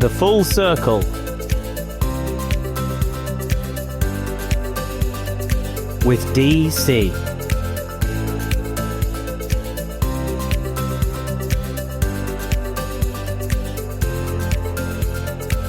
The Full Circle. With DC.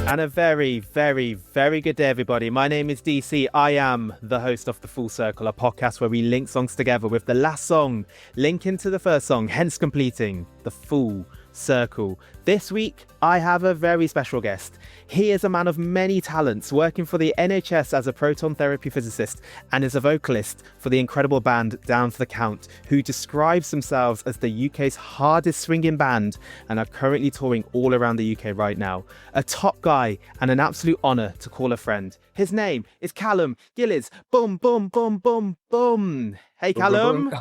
And a very, very, very good day, everybody. My name is DC. I am the host of The Full Circle, a podcast where we link songs together with the last song linking to the first song, hence completing the full circle. This week, I have a very special guest. He is a man of many talents, working for the NHS as a proton therapy physicist and is a vocalist for the incredible band Down to the Count, who describes themselves as the UK's hardest swinging band and are currently touring all around the UK right now. A top guy and an absolute honour to call a friend. His name is Callum Gillies. Boom, boom, boom, boom, boom. Hey, Callum. Boom, boom, boom.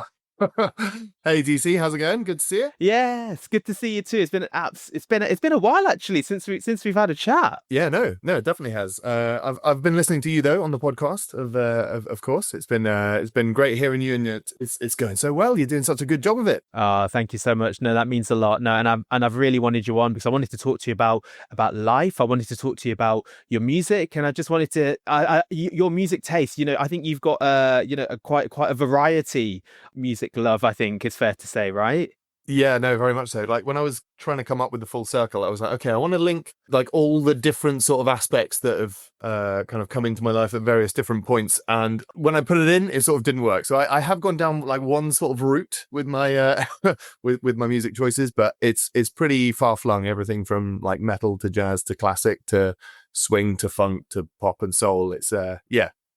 Hey DC, how's it going? Good to see you. Yes, good to see you too. It's been a while actually since we've had a chat. Yeah, no, it definitely has. I've been listening to you though on the podcast of course. It's been great hearing you, and it's going so well. You're doing such a good job of it. Oh, thank you so much. No, that means a lot. No, and I've really wanted you on because I wanted to talk to you about life. I wanted to talk to you about your music, and I just wanted to your music taste. You know, I think you've got quite a variety music love, I think it's fair to say, right? Yeah, no, very much so. Like when I was trying to come up with the full circle, I was like, okay, I want to link like all the different sort of aspects that have kind of come into my life at various different points. And when I put it in, it sort of didn't work. So I have gone down like one sort of route with my with my music choices, but it's pretty far flung. Everything from like metal to jazz to classic to swing to funk to pop and soul. It's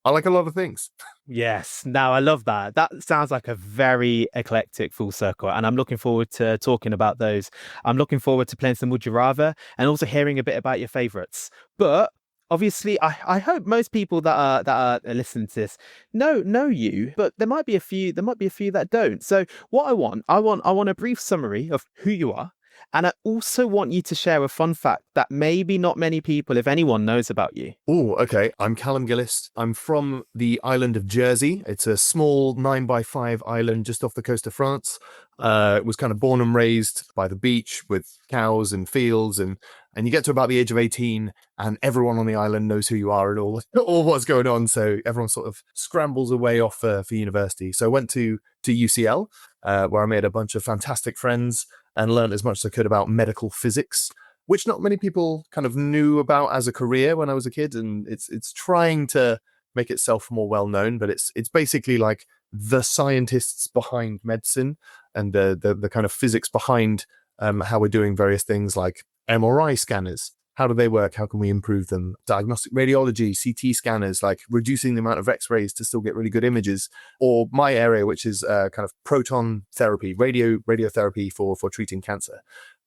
I like a lot of things. Yes. Now, I love that. That sounds like a very eclectic full circle. And I'm looking forward to talking about those. I'm looking forward to playing some Would You Rather and also hearing a bit about your favourites. But obviously, I hope most people that are listening to this know you, but there might be a few that don't. So what I want a brief summary of who you are. And I also want you to share a fun fact that maybe not many people, if anyone, knows about you. Oh, okay. I'm Callum Gillies. I'm from the island of Jersey. It's a small 9x5 island just off the coast of France. Was kind of born and raised by the beach with cows and fields, and you get to about the age of 18 and everyone on the island knows who you are and all what's going on. So everyone sort of scrambles away off for university. So I went to UCL, where I made a bunch of fantastic friends and learned as much as I could about medical physics, which not many people kind of knew about as a career when I was a kid. And it's trying to make itself more well known, but it's basically like the scientists behind medicine and the kind of physics behind how we're doing various things like MRI scanners. How do they work? How can we improve them? Diagnostic radiology, CT scanners, like reducing the amount of X-rays to still get really good images. Or my area, which is kind of proton therapy, radiotherapy for treating cancer.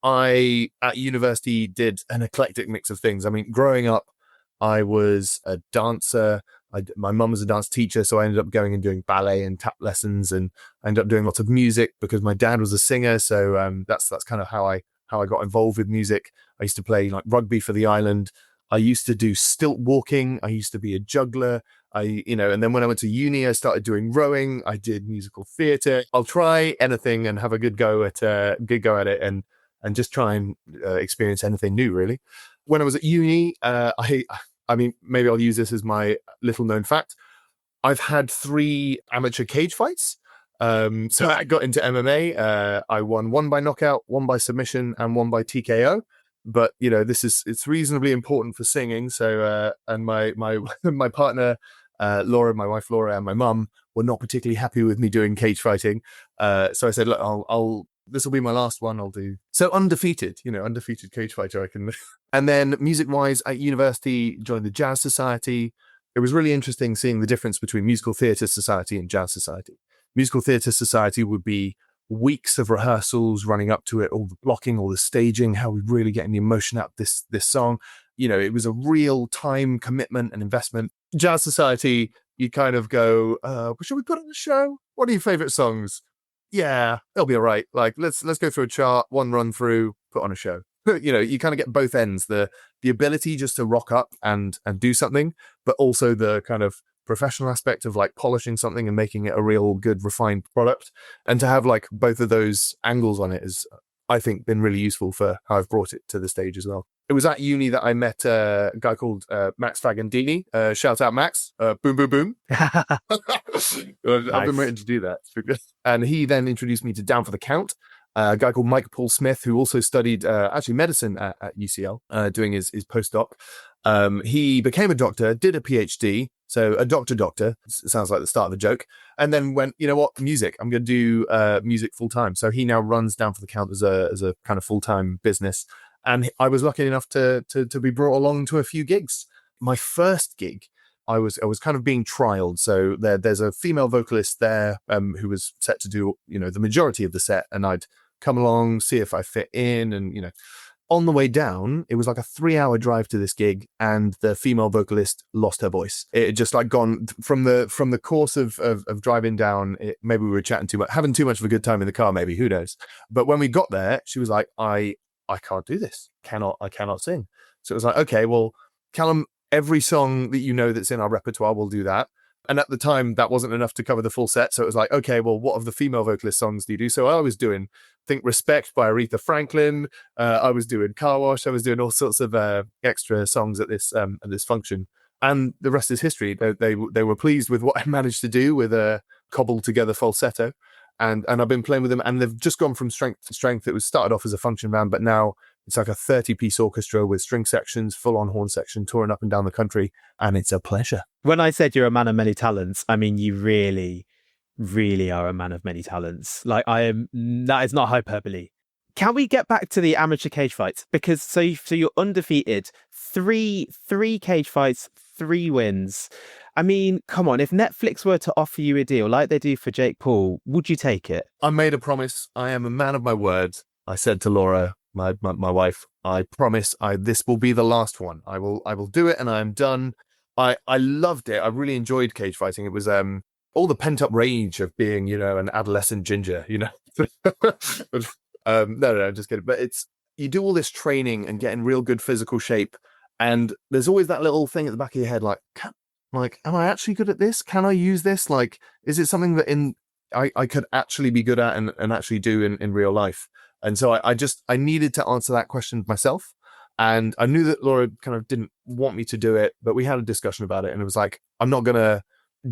I, at university, did an eclectic mix of things. I mean, growing up, I was a dancer. My mum was a dance teacher, so I ended up going and doing ballet and tap lessons, and I ended up doing lots of music because my dad was a singer. So that's kind of how I got involved with music. I used to play like rugby for the island. I used to do stilt walking. I used to be a juggler. And then when I went to uni, I started doing rowing. I did musical theatre. I'll try anything and have a good go at it, and just try and experience anything new, really. When I was at uni, I mean, maybe I'll use this as my little known fact. I've had 3 amateur cage fights. So I got into MMA. I won 1 by knockout, 1 by submission, and 1 by TKO. But it's reasonably important for singing. So and my my partner Laura, my wife Laura, and my mum were not particularly happy with me doing cage fighting. So I said, look, this will be my last one. I'll do so undefeated cage fighter. I can. And then music wise, at university, joined the Jazz Society. It was really interesting seeing the difference between Musical Theatre Society and Jazz Society. Musical Theatre Society would be weeks of rehearsals running up to it, all the blocking, all the staging, how we really getting the emotion out of this song. It was a real time commitment and investment. Jazz Society, you kind of go, should we put on a show? What are your favorite songs? Yeah, it'll be all right. Like, let's go through a chart, one run through, put on a show. You kind of get both ends, the ability just to rock up and do something, but also the kind of professional aspect of like polishing something and making it a real good refined product. And to have like both of those angles on it is, I think, been really useful for how I've brought it to the stage as well. It was at uni that I met a guy called Max Fagandini. Shout out, Max. Boom, boom, boom. I've been waiting to do that. And he then introduced me to Down for the Count, a guy called Mike Paul Smith, who also studied actually medicine at UCL, doing his postdoc. He became a doctor, did a PhD, so a doctor. Sounds like the start of the joke. And then went, you know what, music. I'm going to do music full time. So he now runs Down for the Count as a kind of full time business. And I was lucky enough to be brought along to a few gigs. My first gig, I was kind of being trialed. So there's a female vocalist there who was set to do, you know, the majority of the set, and I'd come along, see if I fit in, and you know. On the way down, it was like a 3-hour drive to this gig, and the female vocalist lost her voice. It had just like gone from the course of driving down. Maybe we were chatting too much, having too much of a good time in the car. Maybe, who knows? But when we got there, she was like, "I can't do this. I cannot sing." So it was like, okay, well, Callum, every song that you know that's in our repertoire, we'll do that. And at the time, that wasn't enough to cover the full set. So it was like, okay, well, what of the female vocalist songs do you do? So I was doing Think Respect by Aretha Franklin. I was doing Car Wash. I was doing all sorts of extra songs at this function. And the rest is history. They were pleased with what I managed to do with a cobbled together falsetto. And I've been playing with them, and they've just gone from strength to strength. It was started off as a function band, but now it's like a 30-piece orchestra with string sections, full-on horn section, touring up and down the country, and it's a pleasure. When I said you're a man of many talents, I mean, you really, really are a man of many talents. Like, that is not hyperbole. Can we get back to the amateur cage fights? Because so you're undefeated, three cage fights, 3 wins. I mean, come on, if Netflix were to offer you a deal like they do for Jake Paul, would you take it? I made a promise. I am a man of my word. I said to Laura, my wife, I promise this will be the last one. I will do it, and I am done. I loved it. I really enjoyed cage fighting. It was all the pent up rage of being, you know, an adolescent ginger, you know. No, I'm just kidding. But you do all this training and get in real good physical shape, and there's always that little thing at the back of your head, like, am I actually good at this? Can I use this? Like, is it something that I could actually be good at and actually do in real life? And so I needed to answer that question myself. And I knew that Laura kind of didn't want me to do it, but we had a discussion about it, and it was like, I'm not going to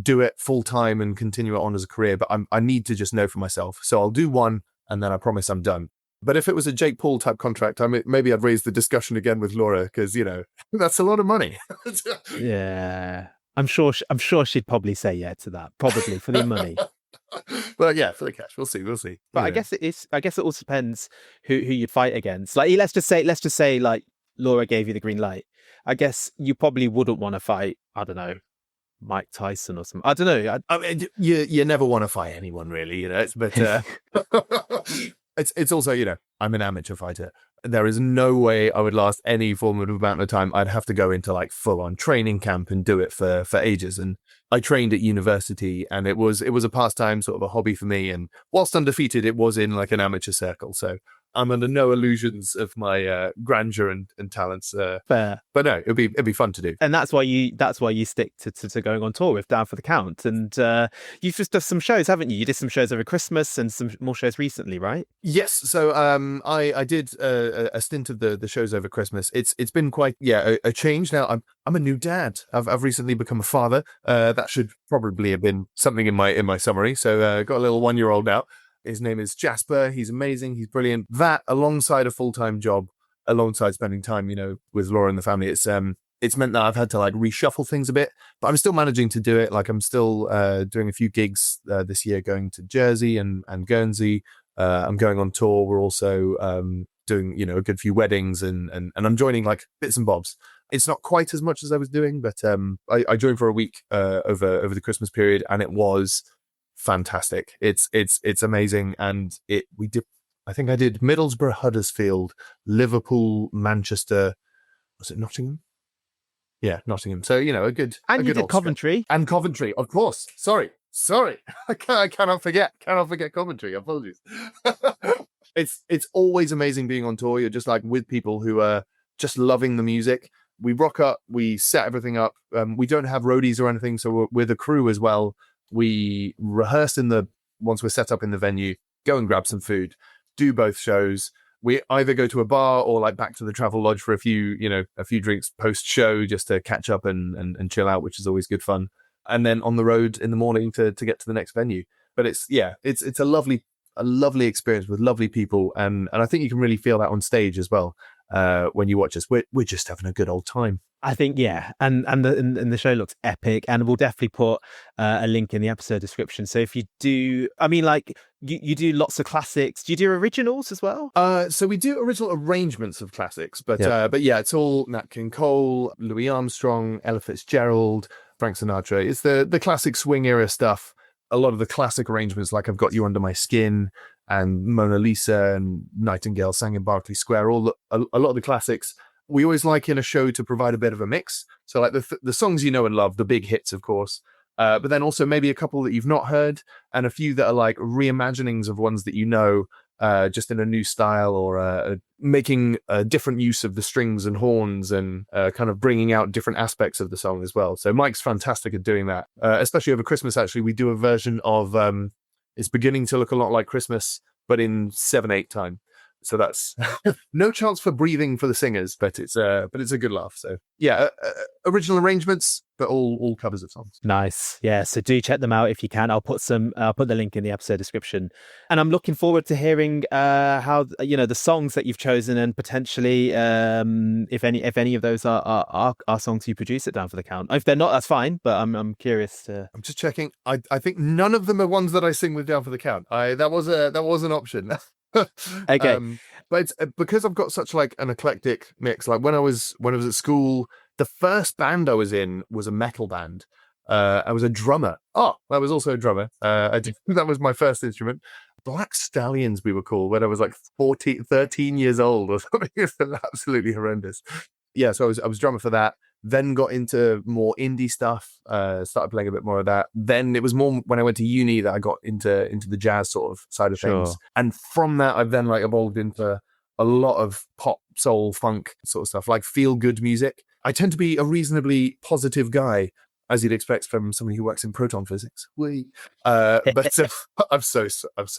do it full time and continue it on as a career, but I need to just know for myself. So I'll do one, and then I promise I'm done. But if it was a Jake Paul type contract, maybe I'd raise the discussion again with Laura, because, you know, that's a lot of money. Yeah. I'm sure she'd probably say yeah to that, probably for the money. Well, yeah, for the cash, we'll see. But I guess it also depends who you'd fight against. Like, let's just say like Laura gave you the green light. I guess you probably wouldn't want to fight, I don't know, Mike Tyson or something. I don't know. I mean, you never want to fight anyone, really, you know. But it's also, you know, I'm an amateur fighter. There is no way I would last any form of amount of time. I'd have to go into like full on training camp and do it for ages. And I trained at university, and it was a pastime, sort of a hobby for me. And whilst undefeated, it was in like an amateur circle. So I'm under no illusions of my grandeur and talents. Fair, but no, it'd be fun to do. And that's why you stick to going on tour with Down for the Count. And you've just done some shows, haven't you? You did some shows over Christmas and some more shows recently, right? Yes. So I did a stint of the shows over Christmas. It's been quite a change. Now I'm a new dad. I've recently become a father. That should probably have been something in my summary. So got a little 1-year-old now. His name is Jasper. He's amazing. He's brilliant. That, alongside a full-time job, alongside spending time, you know, with Laura and the family, it's meant that I've had to like reshuffle things a bit, but I'm still managing to do it. Like, I'm still doing a few gigs this year, going to Jersey and Guernsey. I'm going on tour. We're also doing, you know, a good few weddings, and I'm joining like bits and bobs. It's not quite as much as I was doing, but I joined for a week over the Christmas period, and it was fantastic. It's amazing. And I think I did Middlesbrough, Huddersfield, Liverpool, Manchester. Was it Nottingham? Yeah, Nottingham. So, you know, a good. And you did Coventry. And Coventry, of course. Sorry. I cannot forget Coventry. Apologies. It's always amazing being on tour. You're just like with people who are just loving the music. We rock up, we set everything up. We don't have roadies or anything, so we're the crew as well. We rehearse once we're set up in the venue, go and grab some food, do both shows. we either go to a bar or like back to the Travel Lodge for a few drinks post show just to catch up and chill out, which is always good fun. And then on the road in the morning to get to the next venue. But it's a lovely experience with lovely people, and I think you can really feel that on stage as well. When you watch us, we're just having a good old time. I think, yeah, and the show looks epic, and we'll definitely put a link in the episode description. So if you do, I mean, like you do lots of classics. Do you do originals as well? So we do original arrangements of classics, but yeah, it's all Nat King Cole, Louis Armstrong, Ella Fitzgerald, Frank Sinatra. It's the classic swing era stuff. A lot of the classic arrangements, like I've Got You Under My Skin and Mona Lisa and Nightingale Sang in Berkeley Square, a lot of the classics. We always like in a show to provide a bit of a mix. So like the songs you know and love, the big hits, of course, but then also maybe a couple that you've not heard and a few that are like reimaginings of ones that you know, just in a new style, or making a different use of the strings and horns, and kind of bringing out different aspects of the song as well. So Mike's fantastic at doing that, especially over Christmas. Actually, we do a version of It's Beginning to Look a Lot Like Christmas, but in 7/8 time. So that's no chance for breathing for the singers, but it's a good laugh. So yeah, original arrangements, but all covers of songs. Nice. Yeah. So do check them out if you can. I'll put the link in the episode description, and I'm looking forward to hearing how the songs that you've chosen, and potentially if any of those are songs you produce at Down for the Count. If they're not, that's fine. But I'm curious to. I'm just checking. I think none of them are ones that I sing with Down for the Count. That was an option. Okay. But it's because I've got such like an eclectic mix. Like when I was at school, the first band I was in was a metal band. I was a drummer. I was also a drummer. That was my first instrument. Black Stallions, we were called, when I was like 13 years old or something. It's absolutely horrendous. Yeah, so I was drummer for that. Then got into more indie stuff, started playing a bit more of that. Then it was more when I went to uni that I got into the jazz sort of side of things. And from that, I've then like evolved into a lot of pop, soul, funk sort of stuff, like feel good music. I tend to be a reasonably positive guy, as you'd expect from somebody who works in proton physics. But I'm so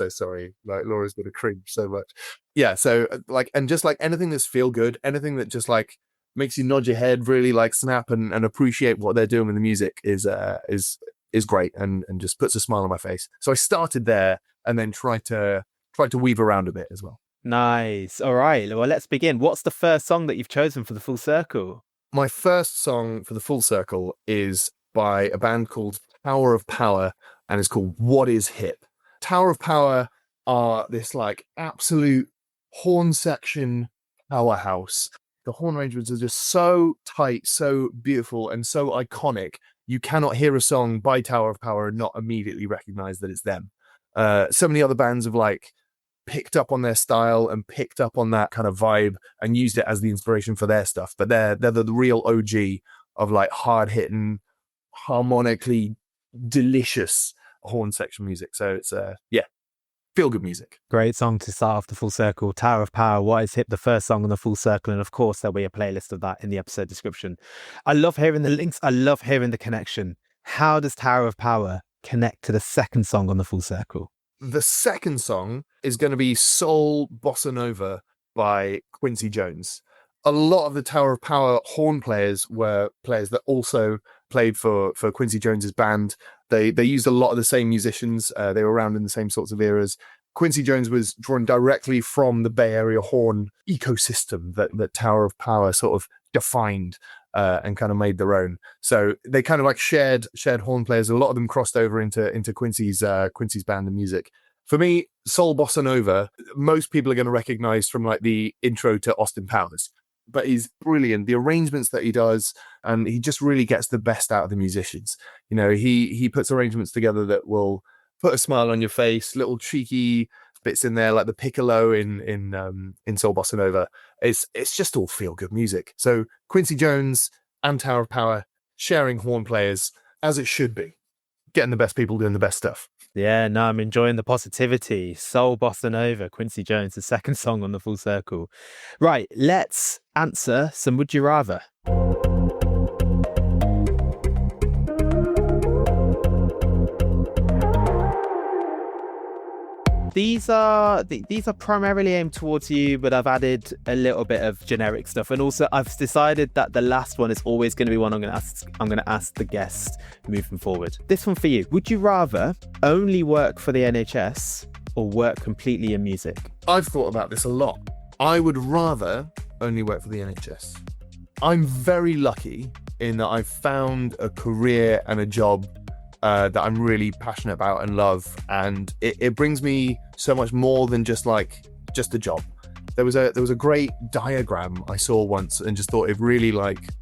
sorry. Like Laura's gonna cringe so much. Yeah, so like, and just like anything that's feel good, anything that just like makes you nod your head, really like snap and appreciate what they're doing with the music is great and just puts a smile on my face. So I started there and then tried to weave around a bit as well. Nice. All right. Well, let's begin. What's the first song that you've chosen for the Full Circle? My first song for the Full Circle is by a band called Tower of Power, and it's called What Is Hip. Tower of Power are this like absolute horn section powerhouse. The horn arrangements are just so tight, so beautiful, and so iconic. You cannot hear a song by Tower of Power and not immediately recognize that it's them. So many other bands have like picked up on their style and picked up on that kind of vibe and used it as the inspiration for their stuff. But they're the real OG of like hard hitting, harmonically delicious horn section music. So it's feel good music. Great song to start off the Full Circle. Tower of Power, What Is Hip, the first song on the Full Circle, and of course there'll be a playlist of that in the episode description. I love hearing the links. I love hearing the connection. How does Tower of Power connect to the second song on the Full Circle? The second song is going to be Soul Bossa Nova by Quincy Jones. A lot of the Tower of Power horn players were players that also played for Quincy Jones's band. They used a lot of the same musicians. They were around in the same sorts of eras. Quincy Jones was drawn directly from the Bay Area horn ecosystem that Tower of Power sort of defined and kind of made their own. So they kind of like shared horn players. A lot of them crossed over into Quincy's band and music. For me, Soul Bossa Nova, most people are going to recognize from like the intro to Austin Powers. But he's brilliant. The arrangements that he does, and he just really gets the best out of the musicians. You know, he puts arrangements together that will put a smile on your face, little cheeky bits in there, like the piccolo in Soul Bossa Nova. It's just all feel good music. So Quincy Jones and Tower of Power sharing horn players, as it should be, getting the best people doing the best stuff. Yeah, no, I'm enjoying the positivity. Soul Bossa Nova, Quincy Jones, the second song on the Full Circle. Right, let's answer some Would You Rather. These are primarily aimed towards you, but I've added a little bit of generic stuff, and also I've decided that the last one is always going to be one I'm going to ask the guest moving forward. This one for you: would you rather only work for the NHS or work completely in music? I've thought about this a lot. I would rather only work for the NHS. I'm very lucky in that I've found a career and a job that I'm really passionate about and love, and it brings me so much more than just a job. There was a great diagram I saw once and just thought it really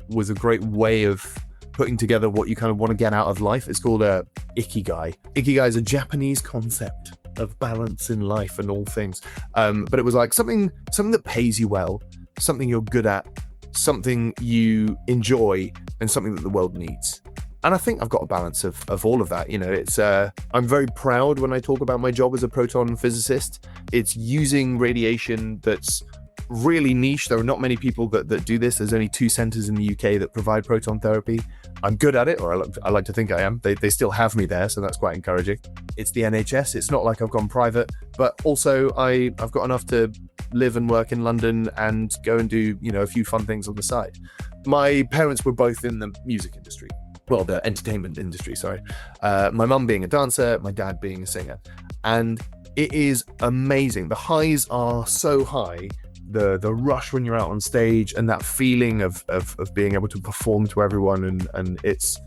was a great way of putting together what you kind of want to get out of life. It's called Ikigai. Ikigai is a Japanese concept of balance in life and all things, but it was like something that pays you well, something you're good at, something you enjoy, and something that the world needs. And I think I've got a balance of all of that. It's I'm very proud when I talk about my job as a proton physicist. It's using radiation that's really niche. There are not many people that do this. There's only 2 centers in the UK that provide proton therapy. I'm good at it, or I like to think I am. They still have me there, so that's quite encouraging. It's the NHS. It's not like I've gone private, but also I've got enough to live and work in London and go and do a few fun things on the side. My parents were both in the music industry. Well, the entertainment industry, sorry. My mum being a dancer, my dad being a singer. And it is amazing. The highs are so high. The rush when you're out on stage and that feeling of being able to perform to everyone, and it's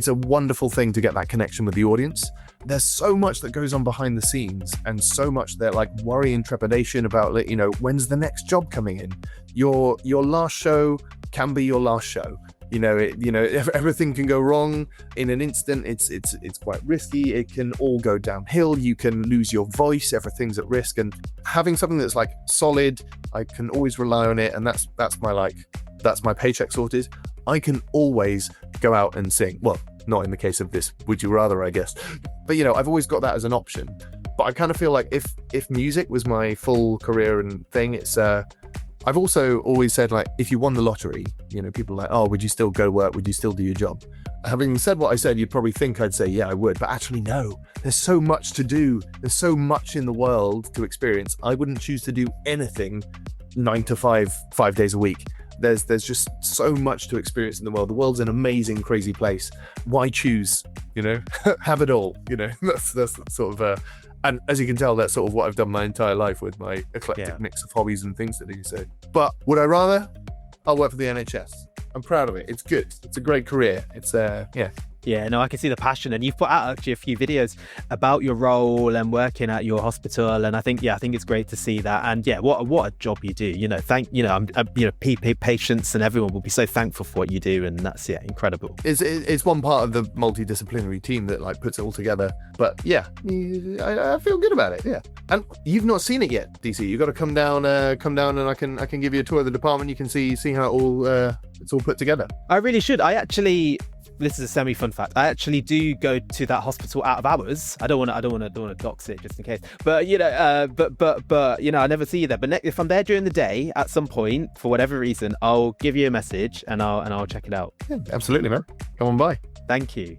a wonderful thing to get that connection with the audience. There's so much that goes on behind the scenes, and so much that worry and trepidation about when's the next job coming in. Your last show can be your last show. Everything can go wrong in an instant. It's quite risky. It can all go downhill. You can lose your voice. Everything's at risk. And having something that's solid, I can always rely on it. And that's my paycheck sorted. I can always go out and sing. Well, not in the case of this Would You Rather, I guess. But I've always got that as an option. But I kind of feel like if music was my full career and thing, it's I've also always said, if you won the lottery, people are like, oh, would you still go to work? Would you still do your job? Having said what I said, you'd probably think I'd say, yeah, I would. But actually, no. There's so much to do. There's so much in the world to experience. I wouldn't choose to do anything 9 to 5, 5 days a week. There's just so much to experience in the world. The world's an amazing, crazy place. Why choose? Have it all. That's sort of and as you can tell, that's sort of what I've done my entire life with my eclectic mix of hobbies and things to do. So, but would I rather? I'll work for the NHS. I'm proud of it. It's good. It's a great career. It's Yeah, no, I can see the passion, and you've put out actually a few videos about your role and working at your hospital, and I think it's great to see that. And what a job you do. Patients and everyone will be so thankful for what you do, and that's incredible. It's one part of the multidisciplinary team that puts it all together. But I feel good about it. Yeah, and you've not seen it yet, DC. You've got to come down, and I can give you a tour of the department. You can see how it's all put together. I really should. This is a semi-fun fact. I actually do go to that hospital out of hours. I don't want to dox it just in case. But I never see you there. But if I'm there during the day at some point for whatever reason, I'll give you a message and I'll check it out. Yeah, absolutely, man. Come on by. Thank you.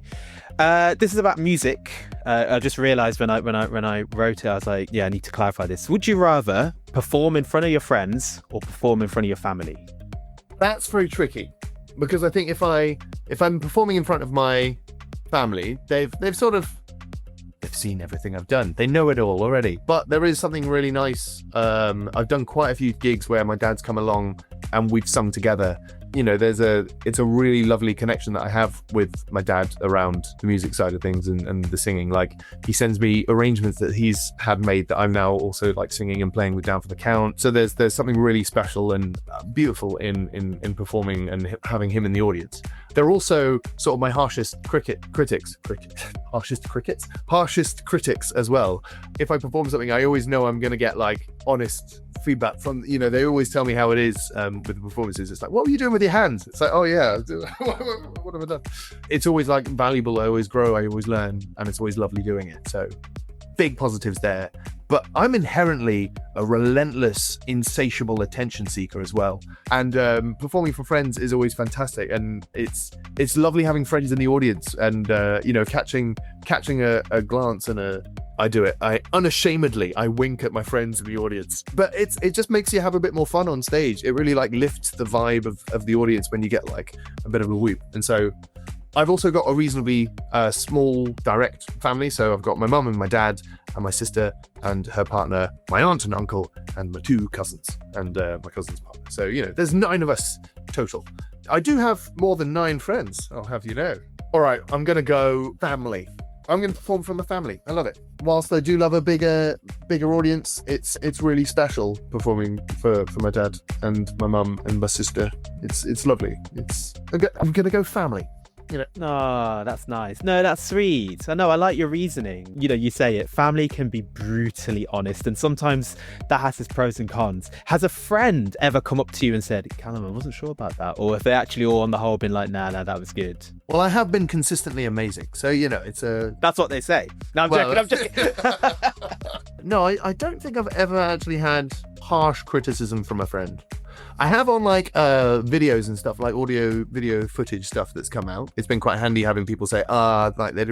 This is about music. I just realised when I wrote it, I was like, I need to clarify this. Would you rather perform in front of your friends or perform in front of your family? That's very tricky. Because I think if I'm performing in front of my family, they've seen everything I've done. They know it all already. But there is something really nice. I've done quite a few gigs where my dad's come along and we've sung together. It's a really lovely connection that I have with my dad around the music side of things and the singing. He sends me arrangements that he's had made that I'm now also singing and playing with down for the count. So there's something really special and beautiful in performing and having him in the audience. They're also sort of my harshest critics as well. If I perform something, I always know I'm going to get honest feedback from, they always tell me how it is with the performances. It's what were you doing with your hands? It's oh yeah, what have I done? It's always valuable. I always grow, I always learn, and it's always lovely doing it. So big positives there. But I'm inherently a relentless, insatiable attention seeker as well. And performing for friends is always fantastic. And it's lovely having friends in the audience and, catching a glance and I do it. I unashamedly, I wink at my friends in the audience. But it just makes you have a bit more fun on stage. It really like lifts the vibe of the audience when you get like a bit of a whoop. And so I've also got a reasonably small, direct family. So I've got my mum and my dad and my sister and her partner, my aunt and uncle, and my 2 cousins and my cousin's partner. So, you know, there's 9 of us total. I do have more than 9 friends, I'll have you know. All right, I'm going to go family. I'm going to perform from a family. I love it. Whilst I do love a bigger audience, it's really special performing for my dad and my mum and my sister. It's lovely. I'm going to go family. You know. Oh, that's nice. No, that's sweet. I know, I like your reasoning. You know, you say it, family can be brutally honest, and sometimes that has its pros and cons. Has a friend ever come up to you and said, Callum, I wasn't sure about that? Or if they actually all on the whole been like, nah, that was good? Well, I have been consistently amazing. So, you know, it's a... That's what they say. No, I'm joking. No, I don't think I've ever actually had harsh criticism from a friend. I have on like videos and stuff, like video footage stuff that's come out. It's been quite handy having people say, like they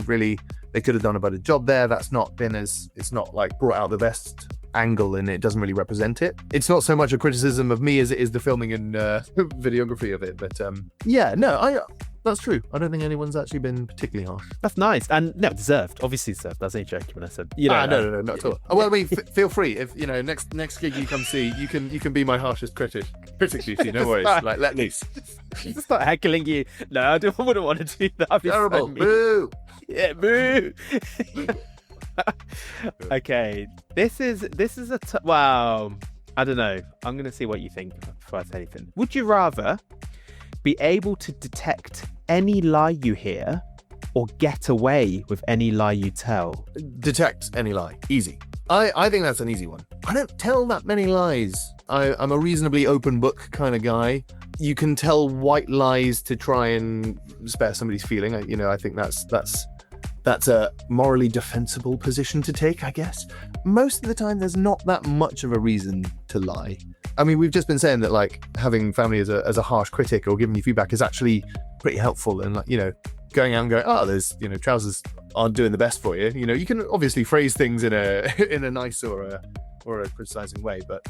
could have done a better job there. That's not been it's not like brought out the best angle and it doesn't really represent it. It's not so much a criticism of me as it is the filming and videography of it. But that's true. I don't think anyone's actually been particularly harsh. That's nice. And no, deserved. Obviously deserved. That's a joke when I said, you know. No, not at all. Well, I mean, feel free. If, you know, next gig you come see, you can be my harshest critic. Critically, no worries. Like, let loose. Just start heckling you. No, I wouldn't want to do that. Terrible. Boo. Yeah, boo. Okay. This is wow. I don't know. I'm going to see what you think before I say anything. Would you rather be able to detect any lie you hear or get away with any lie you tell? Detect any lie. Easy. I think that's an easy one. I don't tell that many lies. I'm a reasonably open book kind of guy. You can tell white lies to try and spare somebody's feeling. I think that's a morally defensible position to take, I guess. Most of the time, there's not that much of a reason to lie. I mean, we've just been saying that like having family as a harsh critic or giving you feedback is actually pretty helpful. And like, you know, going out and going, there's, you know, trousers aren't doing the best for you. You know, you can obviously phrase things in a nice or a criticizing way. But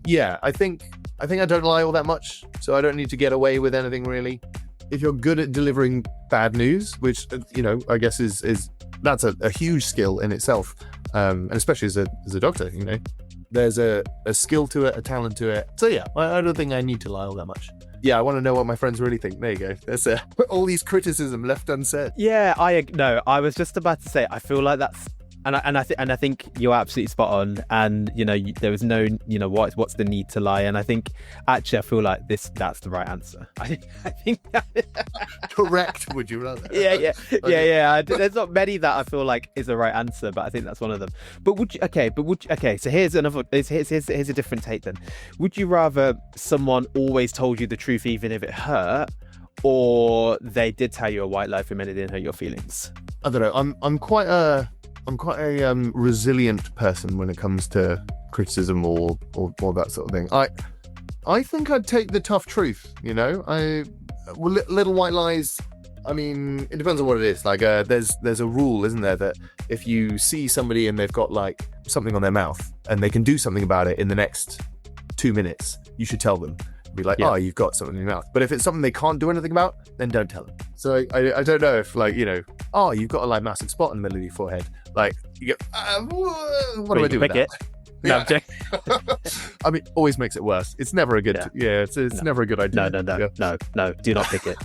yeah, I think I don't lie all that much, so I don't need to get away with anything really. If you're good at delivering bad news, which, you know, I guess is that's a huge skill in itself, and especially as a doctor, you know, there's a skill to it, a talent to it. So yeah, I don't think I need to lie all that much. Yeah, I want to know what my friends really think. There you go. That's all these criticism left unsaid. Yeah, I was just about to say, I feel like that's, and I think you're absolutely spot on. And you know, there was no, you know, what's the need to lie? And I think actually, I feel like that's the right answer. I think Correct. Would you rather? Yeah. There's not many that I feel like is the right answer, but I think that's one of them. But would you? Okay. So here's a different take then. Would you rather someone always told you the truth even if it hurt, or they did tell you a white lie and it didn't hurt your feelings? I don't know. I'm quite a resilient person when it comes to criticism or that sort of thing. I think I'd take the tough truth, you know. Little white lies, I mean, it depends on what it is. Like there's a rule, isn't there, that if you see somebody and they've got like something on their mouth and they can do something about it in the next 2 minutes, you should tell them. Be like, yeah. You've got something in your mouth. But if it's something they can't do anything about, then don't tell them. So I don't know if, like, you know, you've got a like massive spot in the middle of your forehead. Like, you go, what do I do with that? No, I mean, always makes it worse. It's never a good. Yeah, it's never a good idea. No. Do not pick it.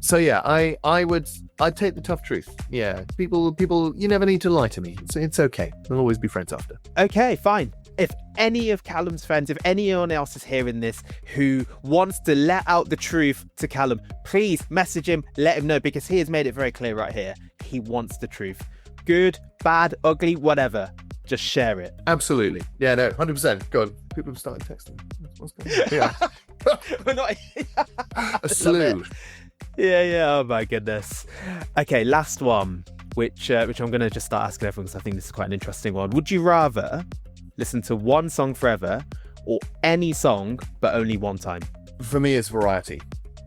So yeah, I'd take the tough truth. Yeah, people, you never need to lie to me. It's okay. We'll always be friends after. Okay, fine. If any of Callum's friends, if anyone else is hearing this who wants to let out the truth to Callum, please message him, let him know, because he has made it very clear right here. He wants the truth. Good, bad, ugly, whatever. Just share it. Absolutely. Yeah, no, 100%. Go on. People have started texting. What's going on? Yeah. We're not... A slew. Yeah. Oh my goodness. Okay, last one, which I'm going to just start asking everyone because I think this is quite an interesting one. Would you rather listen to one song forever or any song but only one time? For me, it's variety.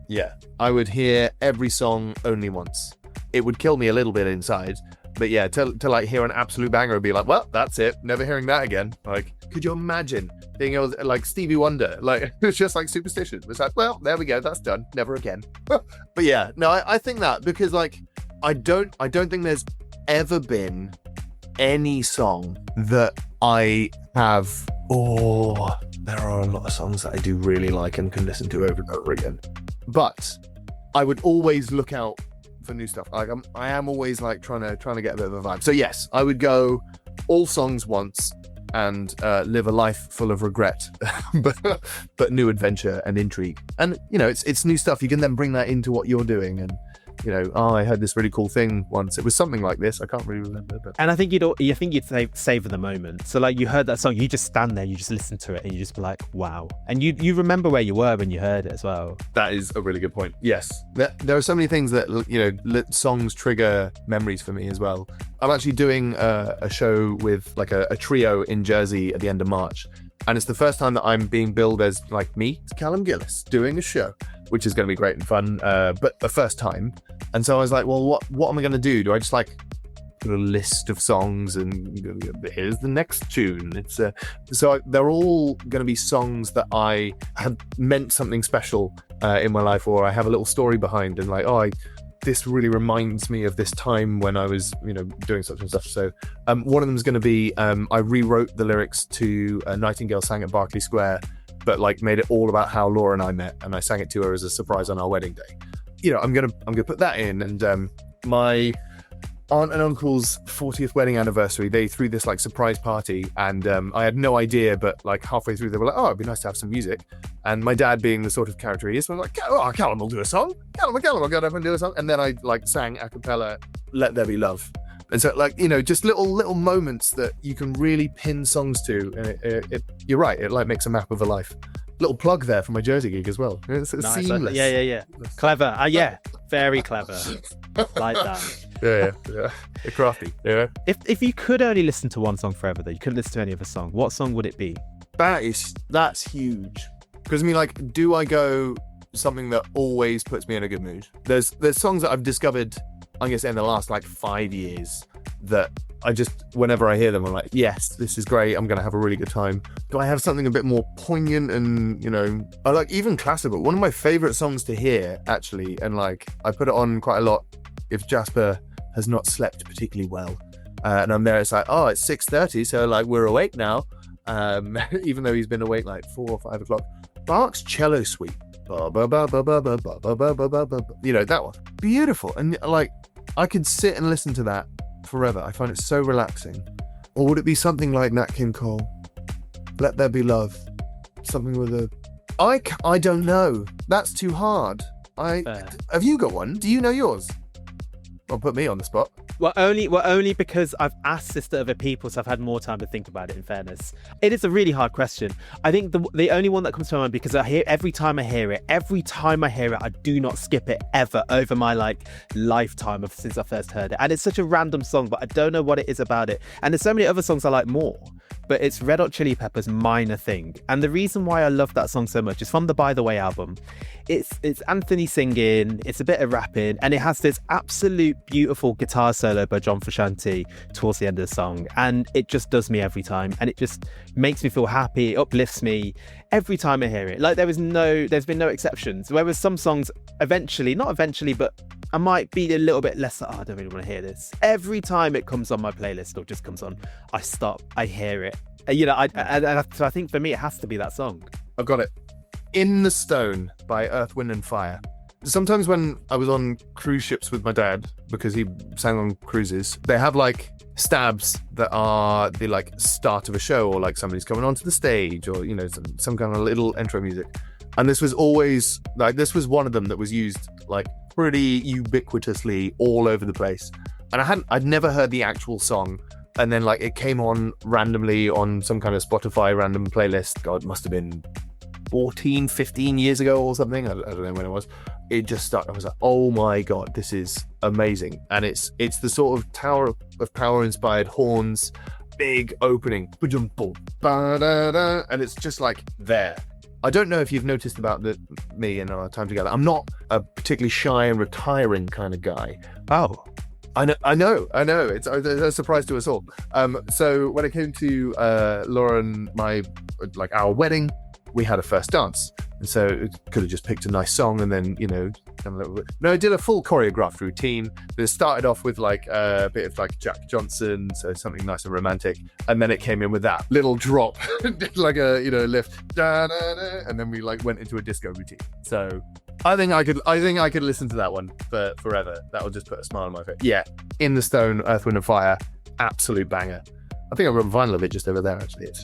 Yeah. I would hear every song only once. It would kill me a little bit inside, But yeah, to like hear an absolute banger and be like, well, that's it, never hearing that again. Like, could you imagine being able to, like Stevie Wonder, like it's just like Superstition. It's like, well, there we go, that's done, never again. But yeah, no, I think that because like I don't think there's ever been any song that I have. Oh, there are a lot of songs that I do really like and can listen to over and over again. But I would always look out for new stuff. Like I am always like trying to get a bit of a vibe. So yes, I would go all songs once and live a life full of regret, but new adventure and intrigue. And you know, it's new stuff. You can then bring that into what you're doing. And you know, I heard this really cool thing once. It was something like this. I can't really remember. But... And I think you'd savor the moment. So like you heard that song, you just stand there, you just listen to it, and you just be like, wow. And you remember where you were when you heard it as well. That is a really good point. Yes, there are so many things that, you know, songs trigger memories for me as well. I'm actually doing a show with like a trio in Jersey at the end of March. And it's the first time that I'm being billed as like me, Callum Gillies, doing a show, which is going to be great and fun, but the first time. And so I was like, well, what am I going to do? Do I just like put a list of songs and here's the next tune? It's so they're all going to be songs that I have meant something special in my life, or I have a little story behind, and like, this really reminds me of this time when I was, you know, doing such and such. So one of them is going to be I rewrote the lyrics to Nightingale Sang at Berkeley Square, but like made it all about how Laura and I met, and I sang it to her as a surprise on our wedding day. You know, I'm gonna put that in. And my aunt and uncle's 40th wedding anniversary, they threw this like surprise party, and I had no idea, but like halfway through they were like, oh, it'd be nice to have some music. And my dad, being the sort of character he is, was like, oh, Callum will do a song. Callum will go up and do a song. And then I like sang a cappella Let There Be Love. And so, like, you know, just little moments that you can really pin songs to. And you're right, it like makes a map of a life. Little plug there for my Jersey gig as well. It's nice. Seamless. Yeah. Clever. Yeah, very clever. Like that. Yeah. They're crafty. Yeah. If you could only listen to one song forever, though, you couldn't listen to any other song, what song would it be? That's huge. Because I mean, like, do I go something that always puts me in a good mood? There's songs that I've discovered, I guess, in the last like 5 years that I just, whenever I hear them, I'm like, yes, this is great. I'm going to have a really good time. Do I have something a bit more poignant and, you know, I like even classical. One of my favorite songs to hear, actually, and like I put it on quite a lot if Jasper has not slept particularly well. And I'm there, it's like, oh, it's 6:30, so like we're awake now. Even though he's been awake like 4 or 5 o'clock. Bach's Cello Suite. You know, that one. Beautiful. And like, I could sit and listen to that forever. I find it so relaxing. Or would it be something like Nat King Cole? Let There Be Love. Something with a... I don't know. That's too hard. Have you got one? Do you know yours? Well, put me on the spot. Well, only because I've asked this to other people, so I've had more time to think about it, in fairness. It is a really hard question. I think the only one that comes to my mind, because every time I hear it, I do not skip it ever over my like lifetime of since I first heard it. And it's such a random song, but I don't know what it is about it. And there's so many other songs I like more, but it's Red Hot Chili Peppers' Minor Thing. And the reason why I love that song so much is from the By the Way album. It's Anthony singing, it's a bit of rapping, and it has this absolute beautiful guitar solo by John Frusciante towards the end of the song, and it just does me every time, and it just makes me feel happy, it uplifts me every time I hear it. Like there's been no exceptions. Whereas some songs not eventually, but I might be a little bit less, I don't really want to hear this. Every time it comes on my playlist or just comes on, I stop, I hear it. You know, so I think for me it has to be that song. I've got it. In the Stone by Earth, Wind and Fire. Sometimes when I was on cruise ships with my dad, because he sang on cruises, they have like stabs that are the like start of a show, or like somebody's coming onto the stage, or, you know, some kind of little intro music. And this was always like, this was one of them that was used like pretty ubiquitously all over the place. And I'd never heard the actual song. And then like it came on randomly on some kind of Spotify random playlist. God, it must have been 14, 15 years ago or something. I don't know when it was. It just started. I was like, oh my God, this is amazing. And it's the sort of Tower of Power inspired horns, big opening. And it's just like there. I don't know if you've noticed about me and our time together. I'm not a particularly shy and retiring kind of guy. Oh. I know. It's a surprise to us all. So when it came to Laura and our wedding, we had a first dance, and so it could have just picked a nice song and then no, I did a full choreographed routine. It started off with like a bit of like Jack Johnson, so something nice and romantic, and then it came in with that little drop, like a lift, da, da, da, and then we like went into a disco routine. So I think I could listen to that one for forever. That will just put a smile on my face. Yeah, In the Stone, Earth, Wind and Fire, absolute banger. I think I've got vinyl of it just over there, actually. It's,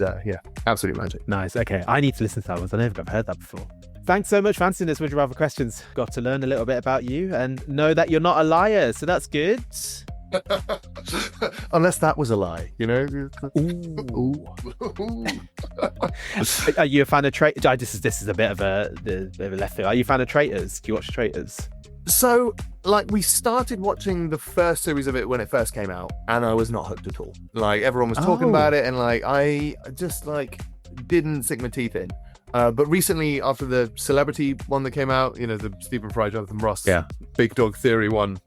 absolute magic. Nice. Okay, I need to listen to that one. I don't think I've heard that before. Thanks so much for answering this Would You Rather questions. Got to learn a little bit about you and know that you're not a liar, so that's good. Unless that was a lie, Ooh. Are you a fan of Traitors? This is a bit of a left field. Are you a fan of Traitors? Do you watch Traitors? So, we started watching the first series of it when it first came out, and I was not hooked at all. Everyone was talking about it, and I just didn't sink my teeth in. But recently, after the Celebrity one that came out, the Stephen Fry, Jonathan Ross, Big Dog Theory one,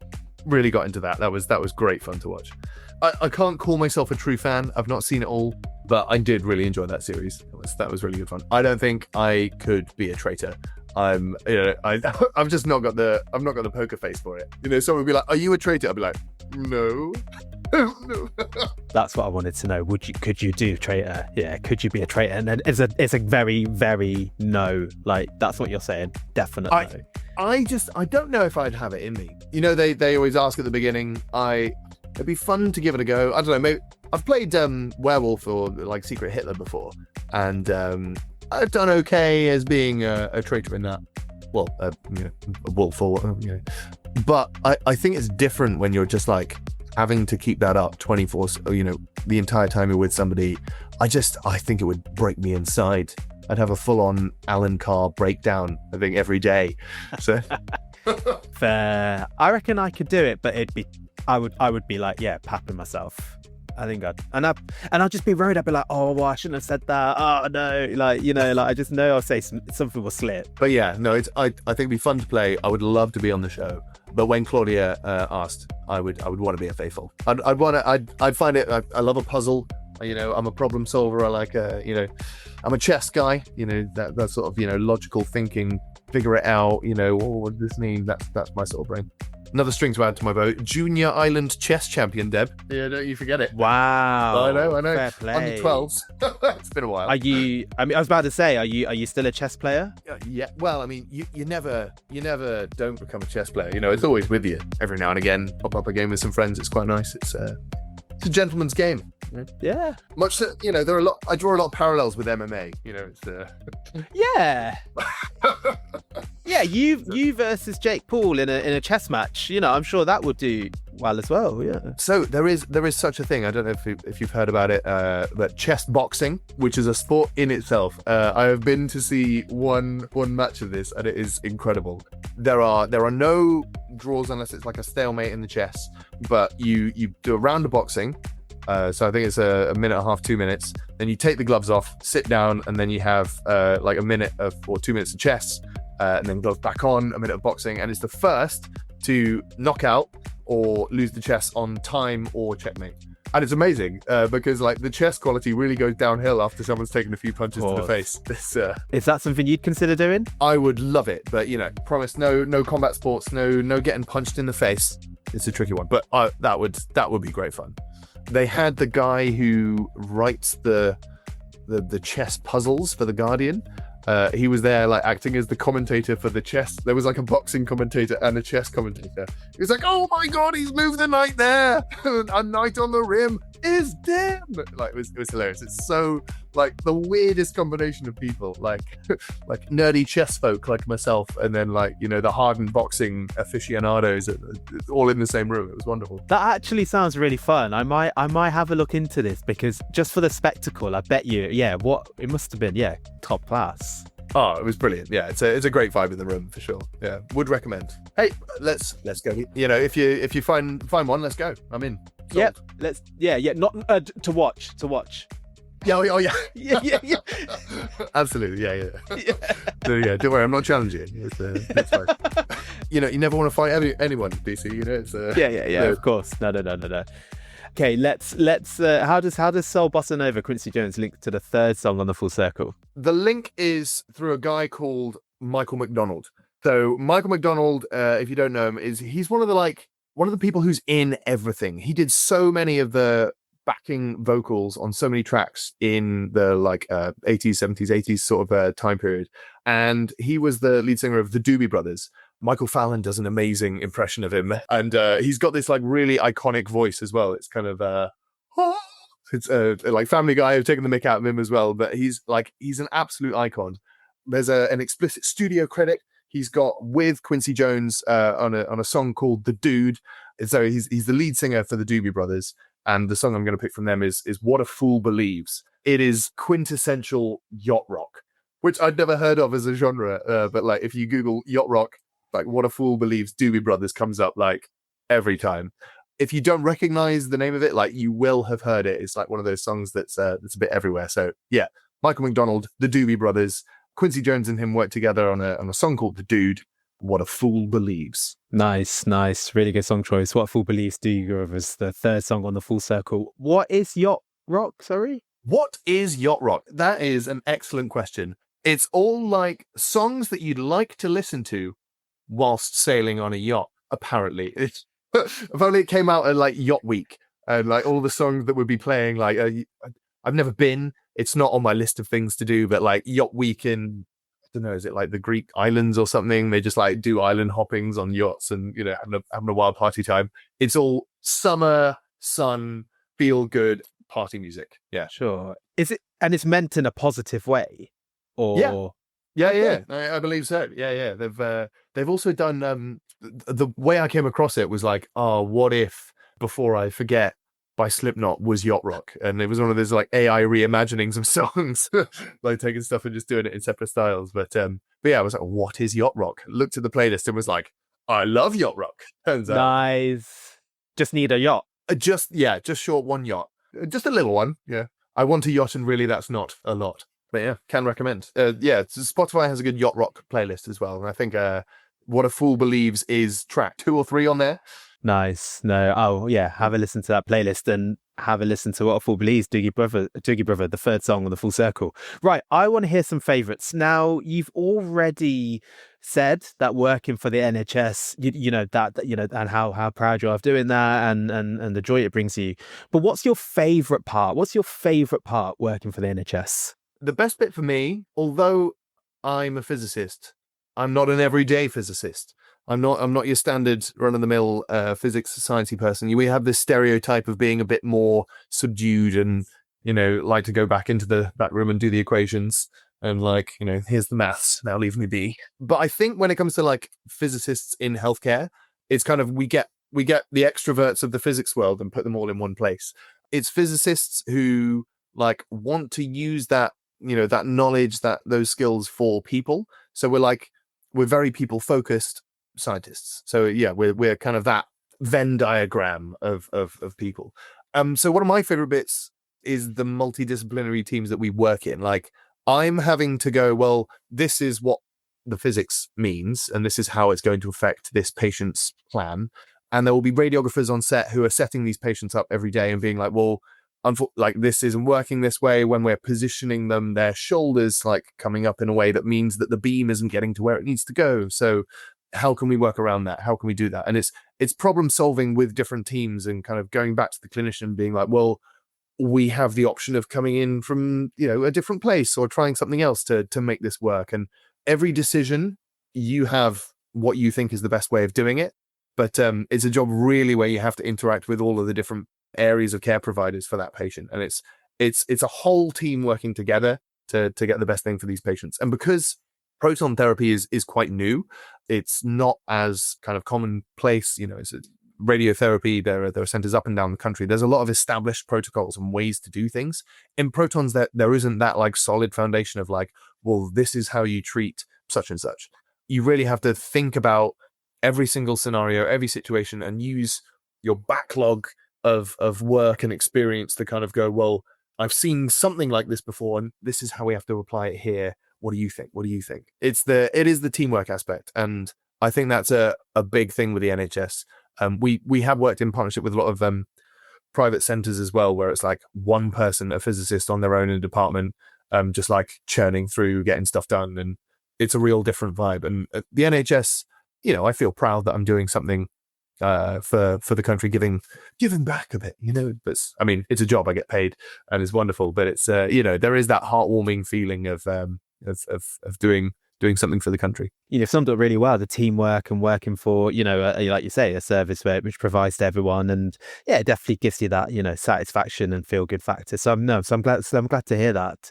really got into that. That was great fun to watch. I can't call myself a true fan. I've not seen it all, but I did really enjoy that series. That was really good fun. I don't think I could be a traitor. I've just not got the poker face for it. Someone would be like, "Are you a traitor?" I'd be like, "No." No. That's what I wanted to know. Could you do traitor? Yeah, could you be a traitor? And then it's a very, very no. That's what you're saying. Definite no. I don't know if I'd have it in me. They always ask at the beginning. It'd be fun to give it a go. I don't know. Maybe I've played Werewolf or Secret Hitler before, and I've done okay as being a traitor in that. Well, a wolf or but I think it's different when you're just having to keep that up 24, the entire time you're with somebody. I think it would break me inside. I'd have a full-on Alan Carr breakdown, I think, every day. So fair. I reckon I could do it, but I would be papping myself. I think I'd just be worried. I'd be like, oh, well, I shouldn't have said that. Oh no, I just know I'll say something will slip. But yeah, no, I think it'd be fun to play. I would love to be on the show. But when Claudia asked, I would want to be a faithful. I'd find it. I love a puzzle. I'm a problem solver. I like I'm a chess guy. That sort of logical thinking, figure it out. What does this mean? That's my sort of brain. Another string to add to my bow. Junior Island chess champion, Deb. Yeah, don't you forget it. Wow. I know. Fair play. Under 12s. It's been a while. Are you? I was about to say, are you still a chess player? Yeah. Well, you never don't become a chess player. It's always with you. Every now and again, pop up a game with some friends. It's quite nice. It's a gentleman's game. Yeah. Much that, there are a lot. I draw a lot of parallels with MMA. It's Yeah. Yeah, you versus Jake Paul in a chess match. I'm sure that would do well as well. Yeah. So there is such a thing. I don't know if you've heard about it, but chess boxing, which is a sport in itself. I have been to see one match of this, and it is incredible. There are no draws unless it's like a stalemate in the chess. But you do a round of boxing. So I think it's a minute and a half, 2 minutes. Then you take the gloves off, sit down, and then you have a minute or 2 minutes of chess. And then gloves back on, a minute of boxing, and it's the first to knock out or lose the chess on time or checkmate. And it's amazing because the chess quality really goes downhill after someone's taken a few punches to the face. Is that something you'd consider doing? I would love it, but promise no combat sports, no getting punched in the face. It's a tricky one, but that would be great fun. They had the guy who writes the chess puzzles for The Guardian. He was there acting as the commentator for the chess. There was a boxing commentator and a chess commentator. He was like, "Oh my god, he's moved a knight there. A knight on the rim is dim." It was hilarious. It's so the weirdest combination of people, like nerdy chess folk like myself, and then the hardened boxing aficionados, all in the same room. It was wonderful. That actually sounds really fun. I might have a look into this because just for the spectacle, I bet you, it must have been, top class. Oh, it was brilliant. Yeah, it's a great vibe in the room for sure. Yeah, would recommend. Hey, let's go. If you find one, let's go. I'm in. Sold. Yep. Not to watch. Yeah, oh yeah. Yeah. Absolutely, yeah. So, yeah, don't worry, I'm not challenging. It's fine. you never want to fight anyone, DC. It's Yeah. Of course. No. Okay, let's. How does Soul Bossa Nova Quincy Jones link to the third song on the Full Circle? The link is through a guy called Michael McDonald. So Michael McDonald, if you don't know him, he's one of the people who's in everything. He did so many of the backing vocals on so many tracks in the 80s, 70s, 80s sort of time period. And he was the lead singer of the Doobie Brothers. Michael Fallon does an amazing impression of him. And he's got this really iconic voice as well. It's kind of it's like Family Guy have taken the mick out of him as well. But he's an absolute icon. There's an explicit studio credit he's got with Quincy Jones on a song called The Dude. So he's the lead singer for the Doobie Brothers. And the song I'm going to pick from them is What a Fool Believes. It is quintessential yacht rock, which I'd never heard of as a genre. But if you Google yacht rock, What a Fool Believes, Doobie Brothers comes up every time. If you don't recognize the name of it, you will have heard it. It's one of those songs that's a bit everywhere. So yeah, Michael McDonald, the Doobie Brothers, Quincy Jones and him work together on a song called The Dude. What a Fool Believes. Nice. Really good song choice. What a Fool Believes, Doobie Brothers, the third song on the Full Circle. What is yacht rock? Sorry? What is yacht rock? That is an excellent question. It's all songs that you'd like to listen to whilst sailing on a yacht, apparently. If only it came out at Yacht Week and all the songs that would be playing. I've never been. It's not on my list of things to do, but Yacht Week in, I don't know, is it the Greek islands or something? They just do island hoppings on yachts and having a wild party time. It's all summer, sun, feel good party music. Yeah, sure. Is it? And it's meant in a positive way, or yeah. I believe so. Yeah. They've also done the way I came across it was what if Before I Forget by Slipknot was yacht rock, and it was one of those AI reimaginings of songs, taking stuff and just doing it in separate styles. But yeah, I was what is yacht rock? Looked at the playlist and was I love yacht rock. Turns out, nice. Just need a yacht. Just short one yacht, just a little one. Yeah, I want a yacht, and really that's not a lot. But yeah, can recommend. Spotify has a good yacht rock playlist as well, and I think What a Fool Believes is track 2 or 3 on there. Nice. No. Oh yeah. Have a listen to that playlist and have a listen to What a Fool Believes, Doogie Brother, the third song on the Full Circle. Right. I want to hear some favourites. Now, you've already said that working for the NHS, and how proud you are of doing that and the joy it brings you. But what's your favourite part? What's your favourite part working for the NHS? The best bit for me, although I'm a physicist, I'm not an everyday physicist. I'm not your standard run-of-the-mill physics sciencey person. We have this stereotype of being a bit more subdued and, like to go back into the back room and do the equations and here's the maths, now leave me be. But I think when it comes to physicists in healthcare, it's kind of we get the extroverts of the physics world and put them all in one place. It's physicists who want to use that, that knowledge, those skills for people. So we're very people focused scientists. So yeah, we're kind of that Venn diagram of people. So one of my favorite bits is the multidisciplinary teams that we work in. I'm having to go, well, this is what the physics means, and this is how it's going to affect this patient's plan. And there will be radiographers on set who are setting these patients up every day and being well, this isn't working this way. When we're positioning them, their shoulders coming up in a way that means that the beam isn't getting to where it needs to go. So how can we work around that? How can we do that? And it's problem solving with different teams and kind of going back to the clinician being well, we have the option of coming in from, a different place or trying something else to make this work. And every decision, you have what you think is the best way of doing it. But it's a job really where you have to interact with all of the different areas of care providers for that patient. And it's a whole team working together to get the best thing for these patients. And because proton therapy is quite new, it's not as kind of commonplace, it's radiotherapy. There are centers up and down the country. There's a lot of established protocols and ways to do things. In protons, there isn't that solid foundation of well, this is how you treat such and such. You really have to think about every single scenario, every situation, and use your backlog of work and experience to kind of go, well, I've seen something like this before, and this is how we have to apply it here. What do you think? It is the teamwork aspect, and I think that's a big thing with the NHS. We have worked in partnership with a lot of private centres as well, where it's like one person, a physicist on their own in a department, just like churning through, getting stuff done. And it's a real different vibe. And the NHS, I feel proud that I'm doing something for the country, giving back a bit, but I mean, it's a job, I get paid and it's wonderful, but it's, there is that heartwarming feeling of doing something for the country. You've summed up really well, the teamwork and working for, like you say, a service which provides to everyone. And yeah, it definitely gives you that, satisfaction and feel good factor. So I'm glad to hear that.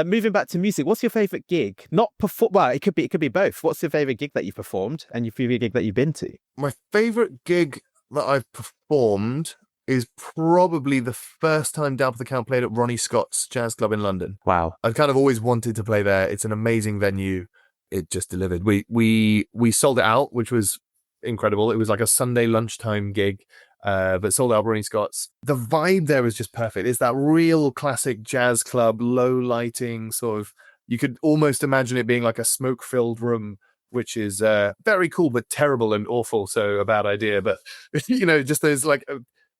Moving back to music, what's your favorite gig? Not perform. Well, it could be both. What's your favorite gig that you've performed and your favorite gig that you've been to? My favorite gig that I've performed is probably the first time Down for the Count played at Ronnie Scott's Jazz Club in London. Wow. I've kind of always wanted to play there. It's an amazing venue. It just delivered. We sold it out, which was incredible. It was like a Sunday lunchtime gig, but sold out Ronnie Scott's. The vibe there was just perfect. It's that real classic jazz club, low lighting, sort of, you could almost imagine it being like a smoke-filled room, which is very cool, but terrible and awful. So a bad idea. But, just those like...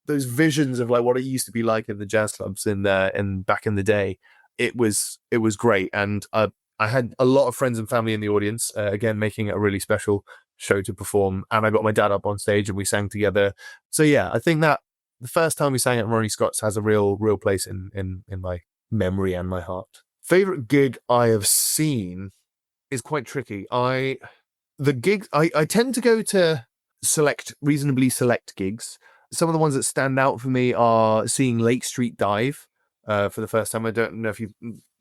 those visions of like what it used to be like in the jazz clubs in back in the day. It was great. And I had a lot of friends and family in the audience, again, making it a really special show to perform. And I got my dad up on stage and we sang together. So yeah, I think that the first time we sang at Ronnie Scott's has a real place in my memory and my heart. Favorite gig I have seen is quite tricky. I tend to go to reasonably select gigs. Some of the ones that stand out for me are seeing Lake Street Dive for the first time. I don't know if you've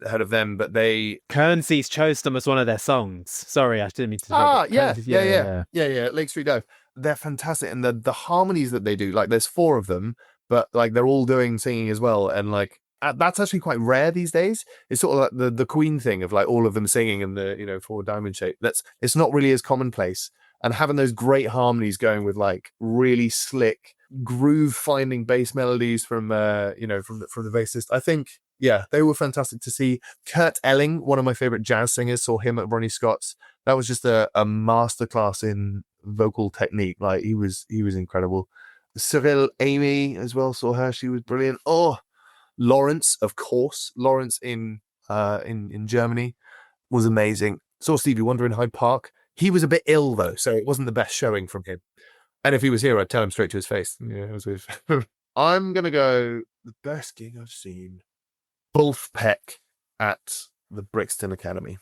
heard of them, but they... Currencies chose them as one of their songs. Sorry, I didn't mean to... Yeah. Lake Street Dive. They're fantastic. And the harmonies that they do, like there's 4 of them, but like they're all singing as well. And like, that's actually quite rare these days. It's sort of like the Queen thing of like all of them singing in the, 4 diamond shape. It's not really as commonplace. And having those great harmonies going with like really slick groove finding bass melodies from the bassist. I think, yeah, they were fantastic to see. Kurt Elling, one of my favorite jazz singers, saw him at Ronnie Scott's. That was just a masterclass in vocal technique. Like he was incredible. Cyril Amy as well, saw her. She was brilliant. Oh, Lawrence, of course. Lawrence in Germany was amazing. Saw Stevie Wonder in Hyde Park. He was a bit ill though, so it wasn't the best showing from him. And if he was here, I'd tell him straight to his face. Yeah, it was weird. I'm going to go the best gig I've seen. Wolfpack at the Brixton Academy.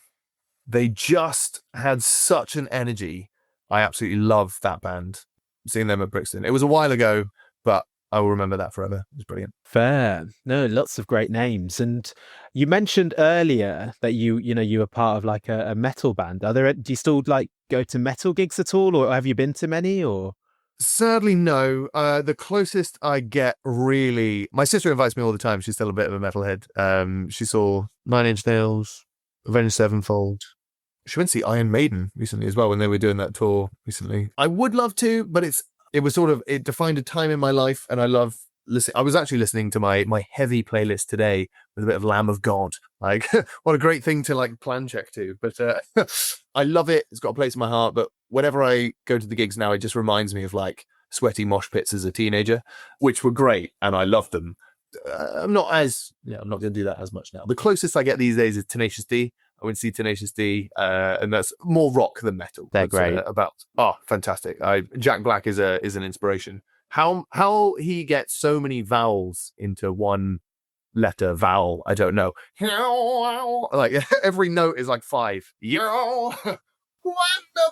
They just had such an energy. I absolutely love that band. Seeing them at Brixton. It was a while ago, but I will remember that forever. It was brilliant. Fair. No, lots of great names. And you mentioned earlier that you were part of like a metal band. Do you still like go to metal gigs at all, or have you been to many? Or sadly, no. The closest I get, really, my sister invites me all the time. She's still a bit of a metalhead. She saw 9 Inch Nails, Avenged Sevenfold. She went to see Iron Maiden recently as well when they were doing that tour recently. I would love to, but it defined a time in my life, and I love listening. I was actually listening to my heavy playlist today with a bit of Lamb of God. Like, what a great thing to like plan check to. But I love it. It's got a place in my heart. But whenever I go to the gigs now, it just reminds me of like sweaty mosh pits as a teenager, which were great, and I loved them. I'm not going to do that as much now. The closest I get these days is Tenacious D. I went to see Tenacious D, and that's more rock than metal. They're great. Fantastic. Jack Black is an inspiration. How he gets so many vowels into one letter vowel, I don't know. Like every note is like 5. Wonder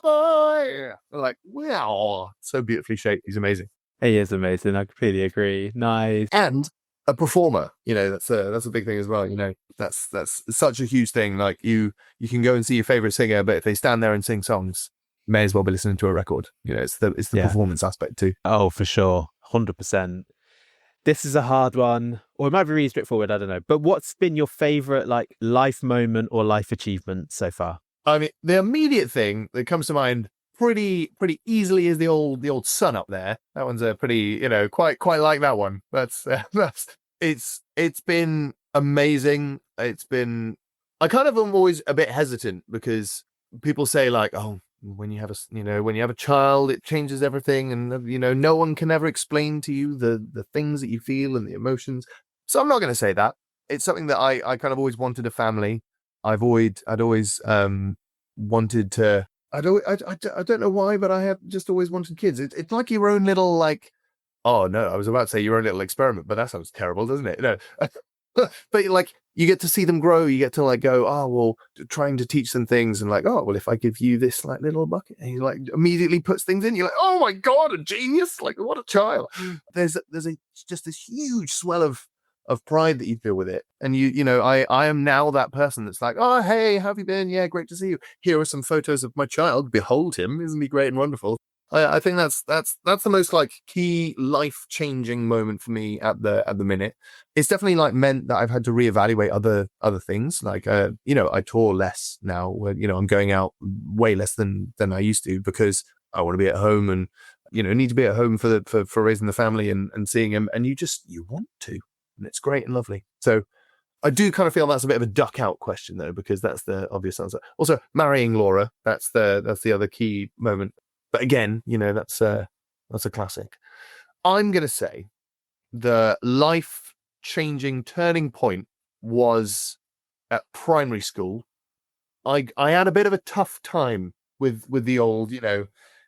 boy. Like, wow, so beautifully shaped. He's amazing. He is amazing. I completely agree. Nice. And a performer, that's a big thing as well. That's such a huge thing. Like you can go and see your favorite singer, but if they stand there and sing songs, may as well be listening to a record. It's the performance aspect too. Oh, for sure. 100%. This is a hard one, or it might be really straightforward. I don't know. But what's been your favorite like life moment or life achievement so far? I mean, the immediate thing that comes to mind pretty easily is the old sun up there. That one's a pretty, quite like that one. It's been amazing. I kind of am always a bit hesitant because people say like, oh, when you have a child, it changes everything, and no one can ever explain to you the things that you feel and the emotions. So I'm not going to say that. It's something that I kind of always wanted a family. I'd always wanted to. I don't know why, but I have just always wanted kids. It's like your own little like. Oh no, I was about to say your own little experiment, but that sounds terrible, doesn't it? No. But like you get to see them grow, you get to like go, oh well, trying to teach them things, and like, oh well, if I give you this like little bucket, and he like immediately puts things in, you're like, oh my god, a genius! Like what a child. There's just this huge swell of pride that you feel with it, and I am now that person that's like, oh hey, how have you been? Yeah, great to see you. Here are some photos of my child. Behold him, isn't he great and wonderful? I think that's the most like key life changing moment for me at the minute. It's definitely like meant that I've had to reevaluate other things. Like I tour less now. Where I'm going out way less than I used to because I want to be at home and need to be at home for raising the family and seeing him. And you want to, and it's great and lovely. So I do kind of feel that's a bit of a duck out question though, because that's the obvious answer. Also, marrying Laura, that's the other key moment. But again, that's a classic. I'm going to say the life-changing turning point was at primary school. I had a bit of a tough time with the old,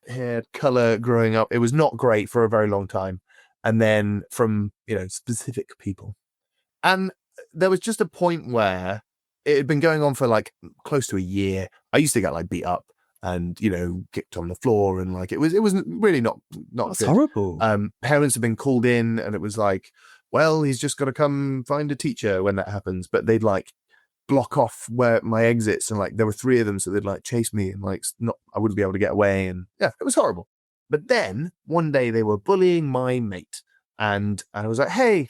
hair color growing up. It was not great for a very long time. And then from, specific people. And there was just a point where it had been going on for like close to a year. I used to get like beat up and kicked on the floor, and like it was really not That's good. horrible. Parents have been called in, and it was like, well, he's just got to come find a teacher when that happens. But they'd like block off where my exits, and like there were 3 of them, so they'd like chase me, and like I wouldn't be able to get away, and yeah, it was horrible. But then one day they were bullying my mate, and I was like, hey,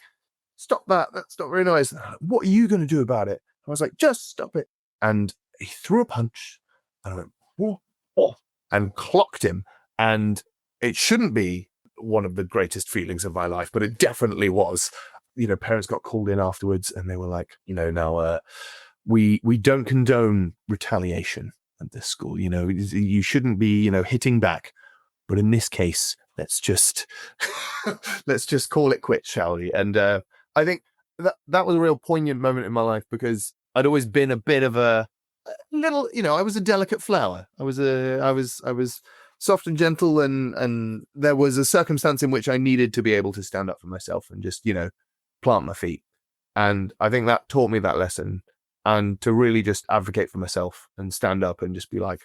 stop that, that's not very nice. What are you going to do about it? I was like, just stop it. And he threw a punch, and I went, oh, and clocked him. And it shouldn't be one of the greatest feelings of my life, but it definitely was. Parents got called in afterwards, and they were like, now we don't condone retaliation at this school. You shouldn't be hitting back, but in this case, let's just call it quits, shall we? And I think that was a real poignant moment in my life, because I'd always been a bit of a little, I was a delicate flower. I was soft and gentle, and there was a circumstance in which I needed to be able to stand up for myself and just, plant my feet. And I think that taught me that lesson, and to really just advocate for myself and stand up and just be like,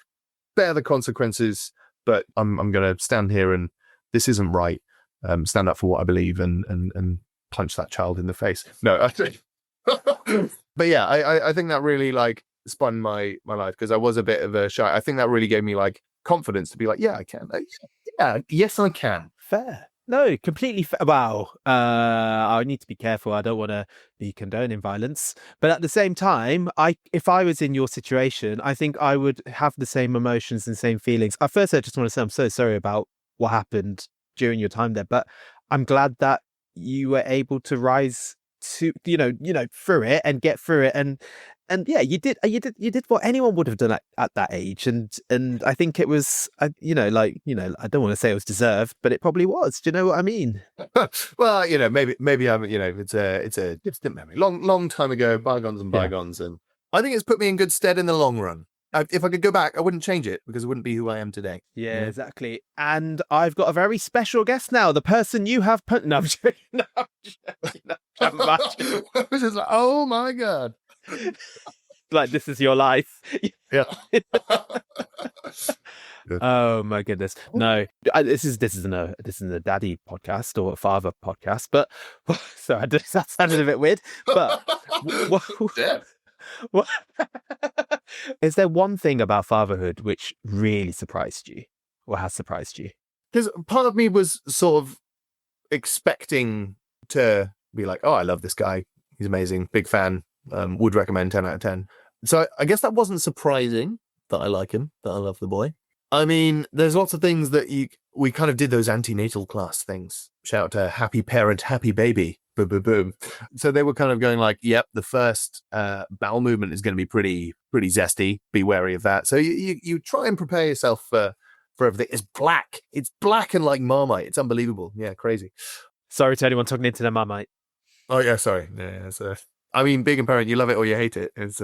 bear the consequences, but I'm going to stand here, and this isn't right. Stand up for what I believe, and punch that child in the face. No, I think, but yeah, I think that really like spun my life, because I was a bit of a shy. I think that really gave me like confidence to be like, yeah, I can. Yes, I can. Fair. No, completely fair. Wow. I need to be careful. I don't want to be condoning violence, but at the same time, if I was in your situation, I think I would have the same emotions and same feelings. At first, I just want to say I'm so sorry about what happened during your time there, but I'm glad that you were able to rise to through it and get through it, and yeah, you did what anyone would have done at that age, and I think it was I don't want to say it was deserved, but it probably was. Do you know what I mean? Well, maybe I'm it's a distant memory, long time ago, bygones and bygones, and I think it's put me in good stead in the long run. If I could go back, I wouldn't change it, because it wouldn't be who I am today. Yeah, exactly. And I've got a very special guest now. The person you have put. No, I'm joking. No, I'm joking. No, I was just like, oh my god, like this is your life. Yeah. Oh my goodness. No, this isn't a daddy podcast or a father podcast, but so that sounded a bit weird. But what, is there one thing about fatherhood which really surprised you, or has surprised you? Because part of me was sort of expecting to be like, oh, I love this guy, he's amazing, big fan, would recommend 10 out of 10. So I guess that wasn't surprising that I like him, that I love the boy. I mean, there's lots of things that we kind of did those antenatal class things. Shout out to Happy Parent, Happy Baby. Boom, boom, boom. So they were kind of going like, yep, the first bowel movement is going to be pretty pretty zesty. Be wary of that. So you try and prepare yourself for everything. It's black. It's black and like Marmite. It's unbelievable. Yeah, crazy. Sorry to anyone talking into the Marmite. Oh yeah, sorry. Yeah, I mean, Big and Parent, you love it or you hate it. It's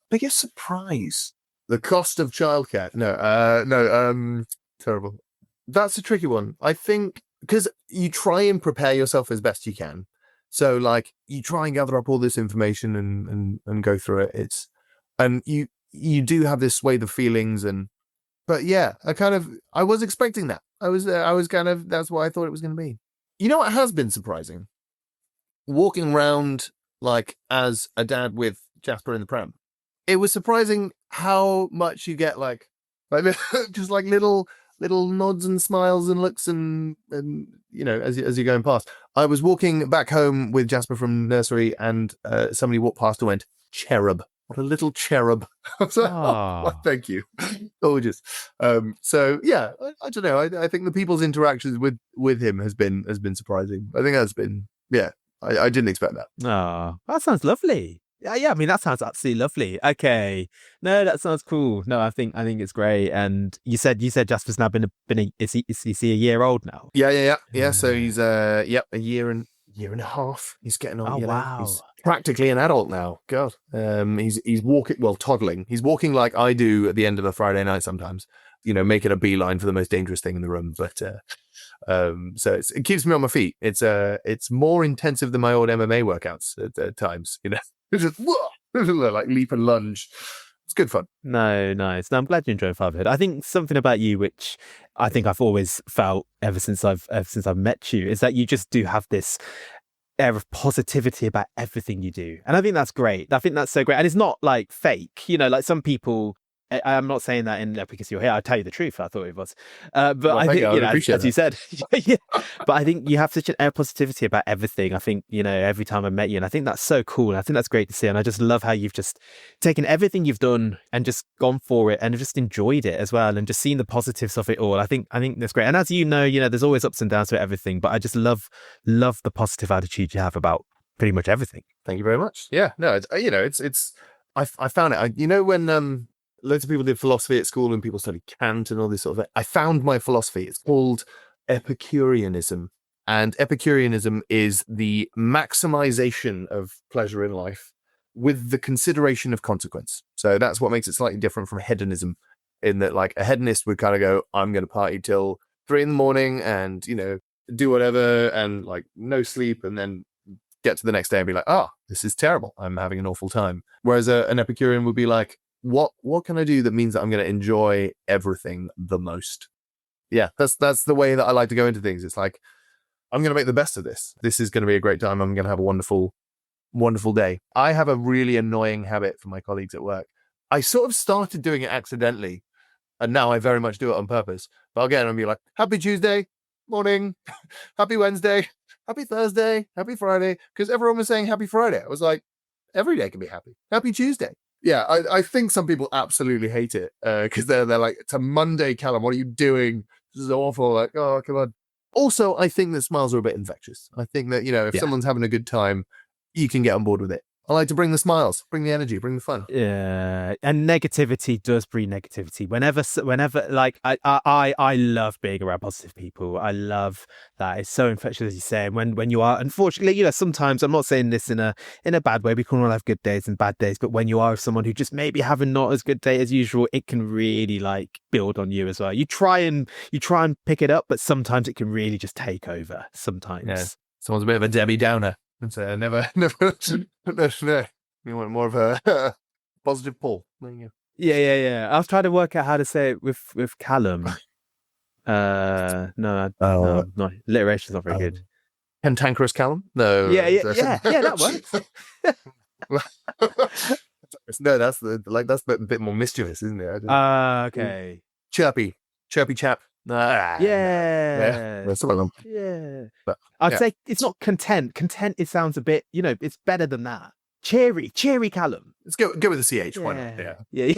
biggest surprise. The cost of childcare. No, terrible. That's a tricky one. I think because you try and prepare yourself as best you can. So like you try and gather up all this information and go through it. And you do have this swathe of feelings but yeah, I was expecting that. I was that's what I thought it was going to be. You know what has been surprising? Walking around like as a dad with Jasper in the pram. It was surprising how much you get like just like little nods and smiles and looks and as you're going past. I was walking back home with Jasper from nursery and somebody walked past and went, "Cherub. What a little cherub." I was like, oh, thank you. Gorgeous. So yeah, I don't know. I think the people's interactions with him has been surprising. I think that's been, yeah, I didn't expect that. Oh, that sounds lovely. Yeah, I mean, that sounds absolutely lovely. Okay. No, that sounds cool. No, I think it's great. And you said Jasper's now is he a year old now? Yeah. So he's a year and a half. He's getting on. Oh, wow. He's practically an adult now. God. He's walking, well, toddling. He's walking like I do at the end of a Friday night sometimes, making a beeline for the most dangerous thing in the room. But so it keeps me on my feet. It's more intensive than my old MMA workouts at times, It's just like leap and lunge. It's good fun. No, nice. No, I'm glad you enjoy fatherhood. I think something about you, which I think I've always felt ever since I've met you, is that you just do have this air of positivity about everything you do, and I think that's great. I think that's so great, and it's not like fake. Like some people. I'm not saying that because you're here. I'll tell you the truth. I thought it was, but well, I think as you said, yeah. But I think you have such an air of positivity about everything. I think every time I met you, and I think that's so cool. And I think that's great to see. And I just love how you've just taken everything you've done and just gone for it and just enjoyed it as well, and just seen the positives of it all. I think that's great. And as there's always ups and downs to everything, but I just love the positive attitude you have about pretty much everything. Thank you very much. Yeah, no, it's I found it. When loads of people did philosophy at school and people studied Kant and all this sort of thing. I found my philosophy. It's called Epicureanism. And Epicureanism is the maximization of pleasure in life with the consideration of consequence. So that's what makes it slightly different from hedonism, in that like a hedonist would kind of go, I'm going to party till 3 a.m. and, do whatever and like no sleep, and then get to the next day and be like, this is terrible. I'm having an awful time. Whereas an Epicurean would be like, what can I do that means that I'm going to enjoy everything the most? Yeah, that's the way that I like to go into things. It's like, I'm going to make the best of this. This is going to be a great time. I'm going to have a wonderful, wonderful day. I have a really annoying habit for my colleagues at work. I sort of started doing it accidentally, and now I very much do it on purpose. But I'll get in and be like, happy Tuesday, morning, happy Wednesday, happy Thursday, happy Friday, because everyone was saying happy Friday. I was like, every day can be happy. Happy Tuesday. Yeah, I think some people absolutely hate it because they're like, it's a Monday, Callum. What are you doing? This is awful. Like, oh, come on. Also, I think that smiles are a bit infectious. I think that, if someone's having a good time, you can get on board with it. I like to bring the smiles, bring the energy, bring the fun. Yeah, and negativity does breed negativity. Whenever, like I love being around positive people. I love that. It's so infectious, as you say. And when you are, unfortunately, sometimes, I'm not saying this in a bad way. We can all have good days and bad days, but when you are with someone who just maybe having not as good day as usual, it can really like build on you as well. You try and pick it up, but sometimes it can really just take over. Sometimes someone's a bit of a Debbie Downer. And so never. No. You want more of a positive pull. Yeah. I was trying to work out how to say it with Callum. No, alliteration's not very good. Cantankerous Callum? No. Yeah, that works. No, that's that's a bit more mischievous, isn't it? Okay. Chirpy chap. Yeah. But, I'd say it's not content. Content, it sounds a bit, it's better than that. Cheery Callum. Let's go with the CH. Why not? Yeah.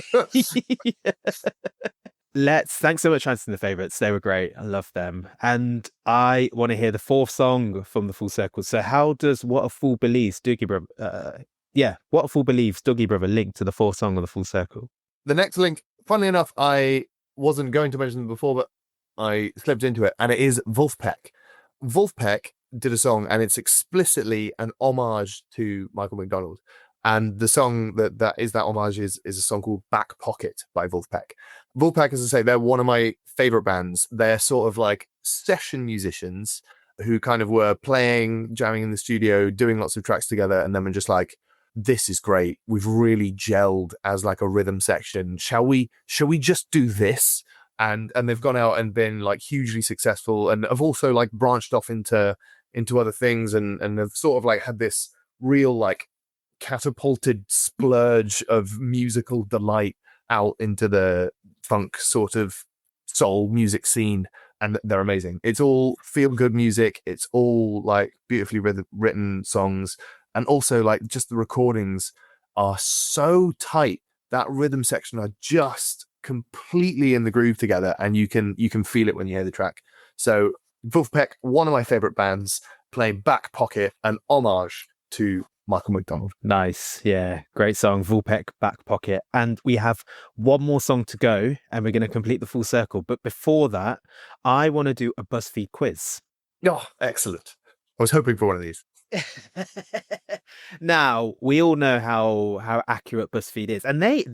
Thanks so much for answering the favourites. They were great. I love them. And I want to hear the 4th song from the Full Circle. So how does What a Fool Believes, Doogie Bro? yeah, Waterfall Believes, Doggy Brother, link to the fourth song of the Full Circle. The next link, funnily enough, I wasn't going to mention them before, but I slipped into it, and it is Wolfpack. Wolfpack did a song, and it's explicitly an homage to Michael McDonald. And the song that is that homage is a song called Back Pocket by Wolfpack. Wolfpack, as I say, they're one of my favorite bands. They're sort of like session musicians who kind of were playing, jamming in the studio, doing lots of tracks together, and then were just like, this is great. We've really gelled as like a rhythm section. Shall we just do this? And they've gone out and been like hugely successful, and have also like branched off into other things, and have sort of like had this real like catapulted splurge of musical delight out into the funk sort of soul music scene, and they're amazing. It's all feel good music. It's all like beautifully written songs, and also like just the recordings are so tight. That rhythm section are just completely in the groove together, and you can feel it when you hear the track. So Wolfpack, one of my favorite bands, playing Back Pocket, an homage to Michael McDonald. Nice. Yeah. Great song. Wolfpack, Back Pocket. And we have one more song to go, and we're going to complete the full circle. But before that, I want to do a BuzzFeed quiz. Oh, excellent. I was hoping for one of these. Now, we all know how accurate BuzzFeed is. And they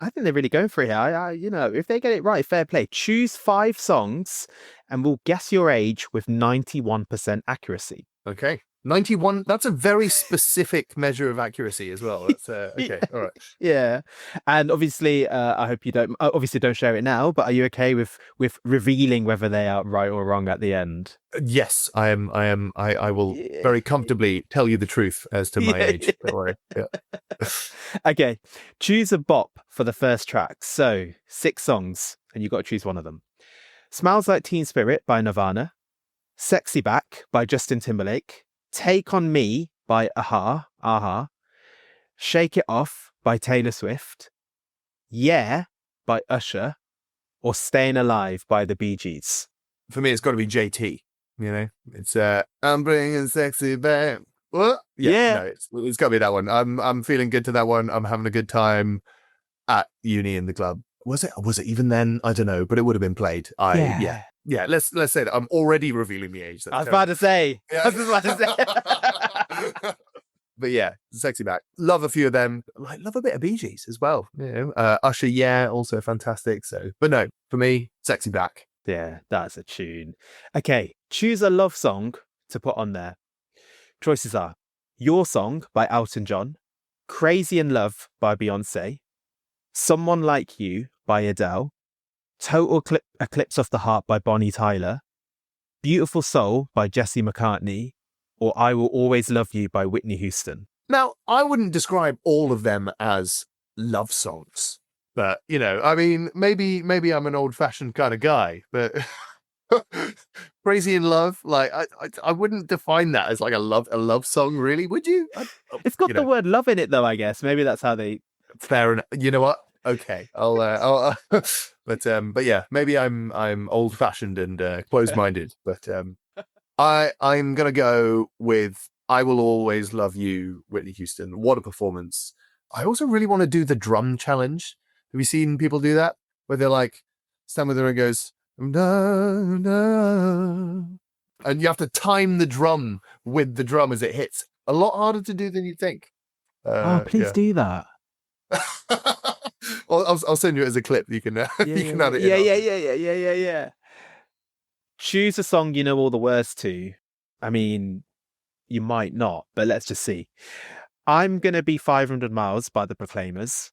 I think they're really going for it here. If they get it right, fair play. Choose 5 songs and we'll guess your age with 91% accuracy. Okay. 91, that's a very specific measure of accuracy as well. That's okay. All right. Yeah. And obviously, I hope you don't share it now, but are you okay with revealing whether they are right or wrong at the end? Yes, I am. I will very comfortably tell you the truth as to my age. Don't worry. Yeah. Okay. Choose a bop for the first track. So 6 songs, and you've got to choose one of them. Smells Like Teen Spirit by Nirvana. Sexy Back by Justin Timberlake. Take On Me by Aha. Shake It Off by Taylor Swift. Yeah by Usher. Or Staying Alive by the Bee Gees. For me, it's got to be JT. You know, it's I'm bringing sexy back. What? Yeah. No, it's got to be that one. I'm feeling good to that one. I'm having a good time at uni in the club. Was it even then? I don't know, but it would have been played. Yeah. Let's say that I'm already revealing the age. I was about to say. But yeah, Sexy Back. Love a few of them. Like, love a bit of Bee Gees as well. You know, Usher, also fantastic. So, but no, for me, Sexy Back. Yeah, that's a tune. Okay, choose a love song to put on there. Choices are Your Song by Elton John, Crazy in Love by Beyonce, Someone Like You by Adele, Total Eclipse of the Heart by Bonnie Tyler, Beautiful Soul by Jesse McCartney, or I Will Always Love You by Whitney Houston. Now, I wouldn't describe all of them as love songs, but, you know, I mean, maybe I'm an old-fashioned kind of guy, but Crazy in Love, like, I wouldn't define that as like a love song, really, would you? It's got the word love in it, though, I guess. Maybe that's how they... Fair enough. You know what? Okay, I'll but yeah, maybe I'm old-fashioned and closed-minded, but I'm gonna go with I Will Always Love You, Whitney Houston. What a performance! I also really want to do the drum challenge. Have you seen people do that? Where they're like, stand with her and goes, no, no. And you have to time the drum with the drum as it hits. A lot harder to do than you think. Please do that. I'll send you it as a clip. You can you can add it in. Yeah. Choose a song you know all the words to. I mean, you might not, but let's just see. I'm Gonna Be 500 Miles by the Proclaimers.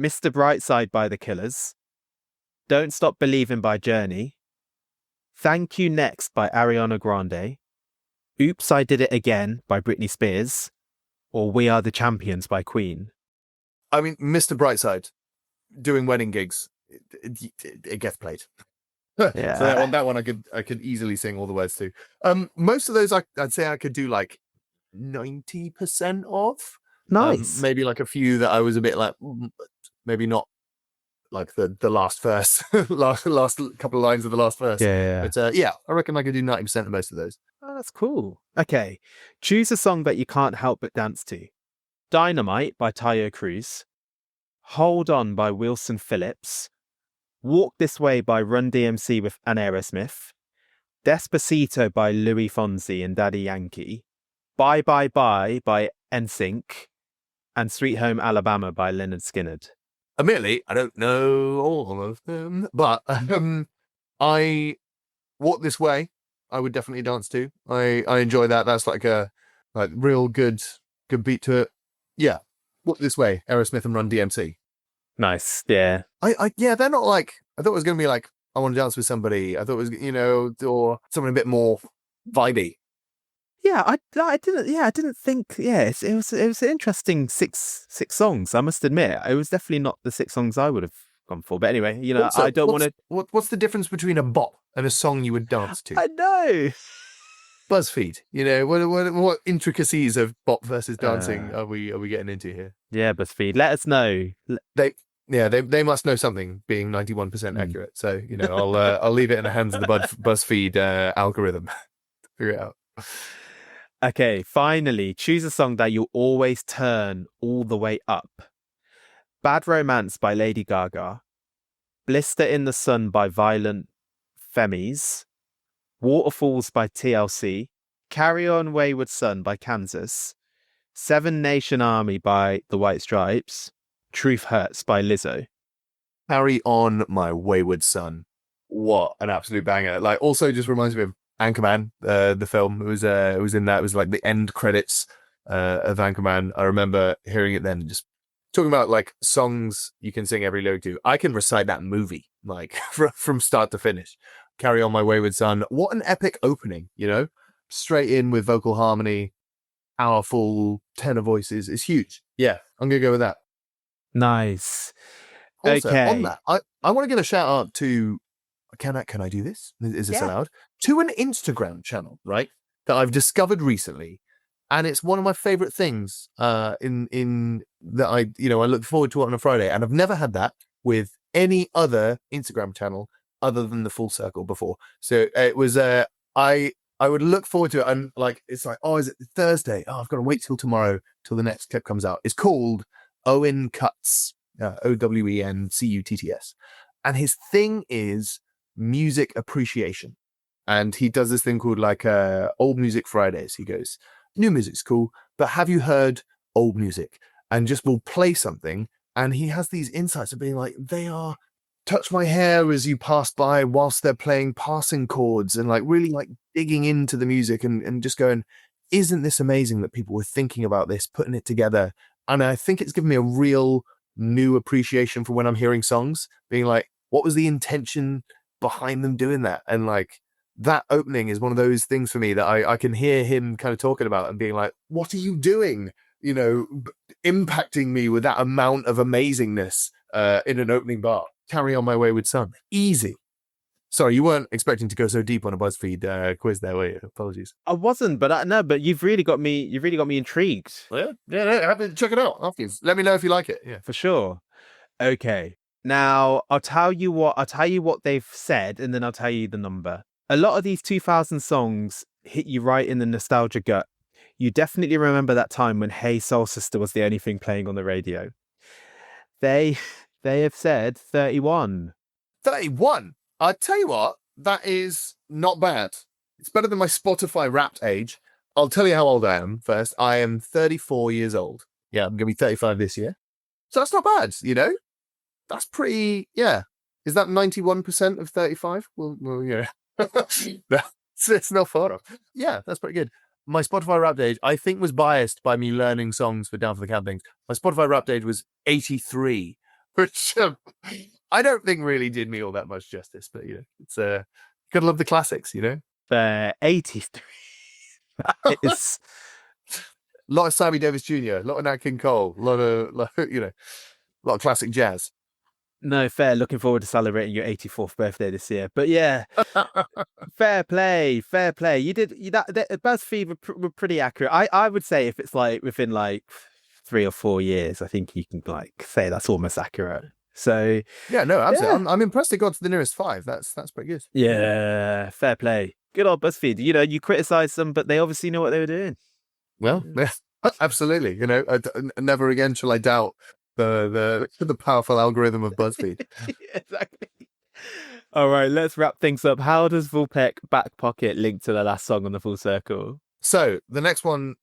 Mr. Brightside by the Killers. Don't Stop Believing by Journey. Thank You Next by Ariana Grande. Oops, I Did It Again by Britney Spears. Or We Are the Champions by Queen. I mean, Mr. Brightside, doing wedding gigs, it gets played. Yeah. So that one I could easily sing all the words to. Most of those I'd say I could do like 90% of. Nice. Maybe like a few that I was a bit like, maybe not like the last verse, last couple of lines of the last verse. Yeah. But yeah, I reckon I could do 90% of most of those. Oh, that's cool. Okay. Choose a song that you can't help but dance to. Dynamite by Tayo Cruz. Hold On by Wilson Phillips. Walk This Way by Run DMC with an Aerosmith. Despacito by Louis Fonsi and Daddy Yankee. Bye Bye Bye by NSYNC. And Sweet Home Alabama by Lynyrd Skynyrd. Admittedly, I don't know all of them, but I Walk This Way, I would definitely dance to. I enjoy that. That's like a real good beat to it. Yeah. Walk This Way, Aerosmith and Run DMC. Nice, yeah. Yeah, they're not like, I thought it was going to be like, I want to dance with somebody. I thought it was, or something a bit more vibey. Yeah, I didn't think. Yeah, it was an interesting six songs. I must admit, it was definitely not the 6 songs I would have gone for. But anyway, Also, I don't want to. What's the difference between a bop and a song you would dance to? I know. Buzzfeed, what intricacies of bop versus dancing are we getting into here? Yeah, Buzzfeed, let us know. They must know something, being 91% accurate. So I'll leave it in the hands of the Buzzfeed algorithm to figure it out. Okay, finally, choose a song that you'll always turn all the way up. Bad Romance by Lady Gaga. Blister in the Sun by Violent Femmes. Waterfalls by TLC. Carry On Wayward Son by Kansas. Seven Nation Army by The White Stripes. Truth Hurts by Lizzo. Carry On My Wayward Son. What an absolute banger. Like, also just reminds me of Anchorman, the film. It was in that. It was like the end credits of Anchorman. I remember hearing it then, just talking about like songs you can sing every lyric to. I can recite that movie like from start to finish. Carry On My Wayward Son. What an epic opening, straight in with vocal harmony, powerful tenor voices. It's huge. Yeah, I'm gonna go with that. Nice. Also, okay. on that, I want to give a shout out to. Can I do this? Is this allowed? To an Instagram channel, right? That I've discovered recently, and it's one of my favorite things. In that I look forward to it on a Friday, and I've never had that with any other Instagram channel other than the Full Circle before. So it was I would look forward to it, and like it's like, oh, is it Thursday? Oh, I've got to wait till tomorrow till the next clip comes out. It's called Owen Cutts, OwenCutts, and his thing is music appreciation, and he does this thing called like Old Music Fridays. He goes, new music's cool, but have you heard old music? And just will play something, and he has these insights of being like, they are touch my hair as you pass by whilst they're playing passing chords, and like really like digging into the music and just going, isn't this amazing that people were thinking about this, putting it together? And I think it's given me a real new appreciation for when I'm hearing songs, being like, what was the intention behind them doing that? And like that opening is one of those things for me that I can hear him kind of talking about and being like, what are you doing? Impacting me with that amount of amazingness in an opening bar. Carry On My Wayward Son. Easy. Sorry, you weren't expecting to go so deep on a BuzzFeed quiz there, were you? Apologies. I wasn't, but you've really got me. You've really got me intrigued. Yeah, have to check it out afterwards. Let me know if you like it. Yeah, for sure. Okay, now I'll tell you what they've said, and then I'll tell you the number. A lot of these 2000 songs hit you right in the nostalgia gut. You definitely remember that time when Hey Soul Sister was the only thing playing on the radio. They have said 31. 31. I tell you what, that is not bad. It's better than my Spotify Wrapped age. I'll tell you how old I am first. I am 34 years old. Yeah, I'm going to be 35 this year. So that's not bad, That's pretty, yeah. Is that 91% of 35? Well yeah. It's not far off. Yeah, that's pretty good. My Spotify Wrapped age, I think, was biased by me learning songs for Down for the Count things. My Spotify Wrapped age was 83, which I don't think really did me all that much justice. But, it's gotta love the classics, 83. That is... A lot of Sammy Davis Jr., a lot of Nat King Cole, a lot of classic jazz. No, fair. Looking forward to celebrating your 84th birthday this year. But yeah, fair play. You did that. BuzzFeed were pretty accurate. I would say if it's like within like 3 or 4 years, I think you can like say that's almost accurate. So Yeah, no, absolutely. yeah, I'm impressed they got to the nearest 5. That's pretty good. yeah, fair play. Good old BuzzFeed. You criticized them, but they obviously know what they were doing. Well, yeah, absolutely. Never again shall I doubt the powerful algorithm of BuzzFeed. Exactly. All right, let's wrap things up. How does Vulpec Back Pocket link to the last song on the Full Circle? So the next one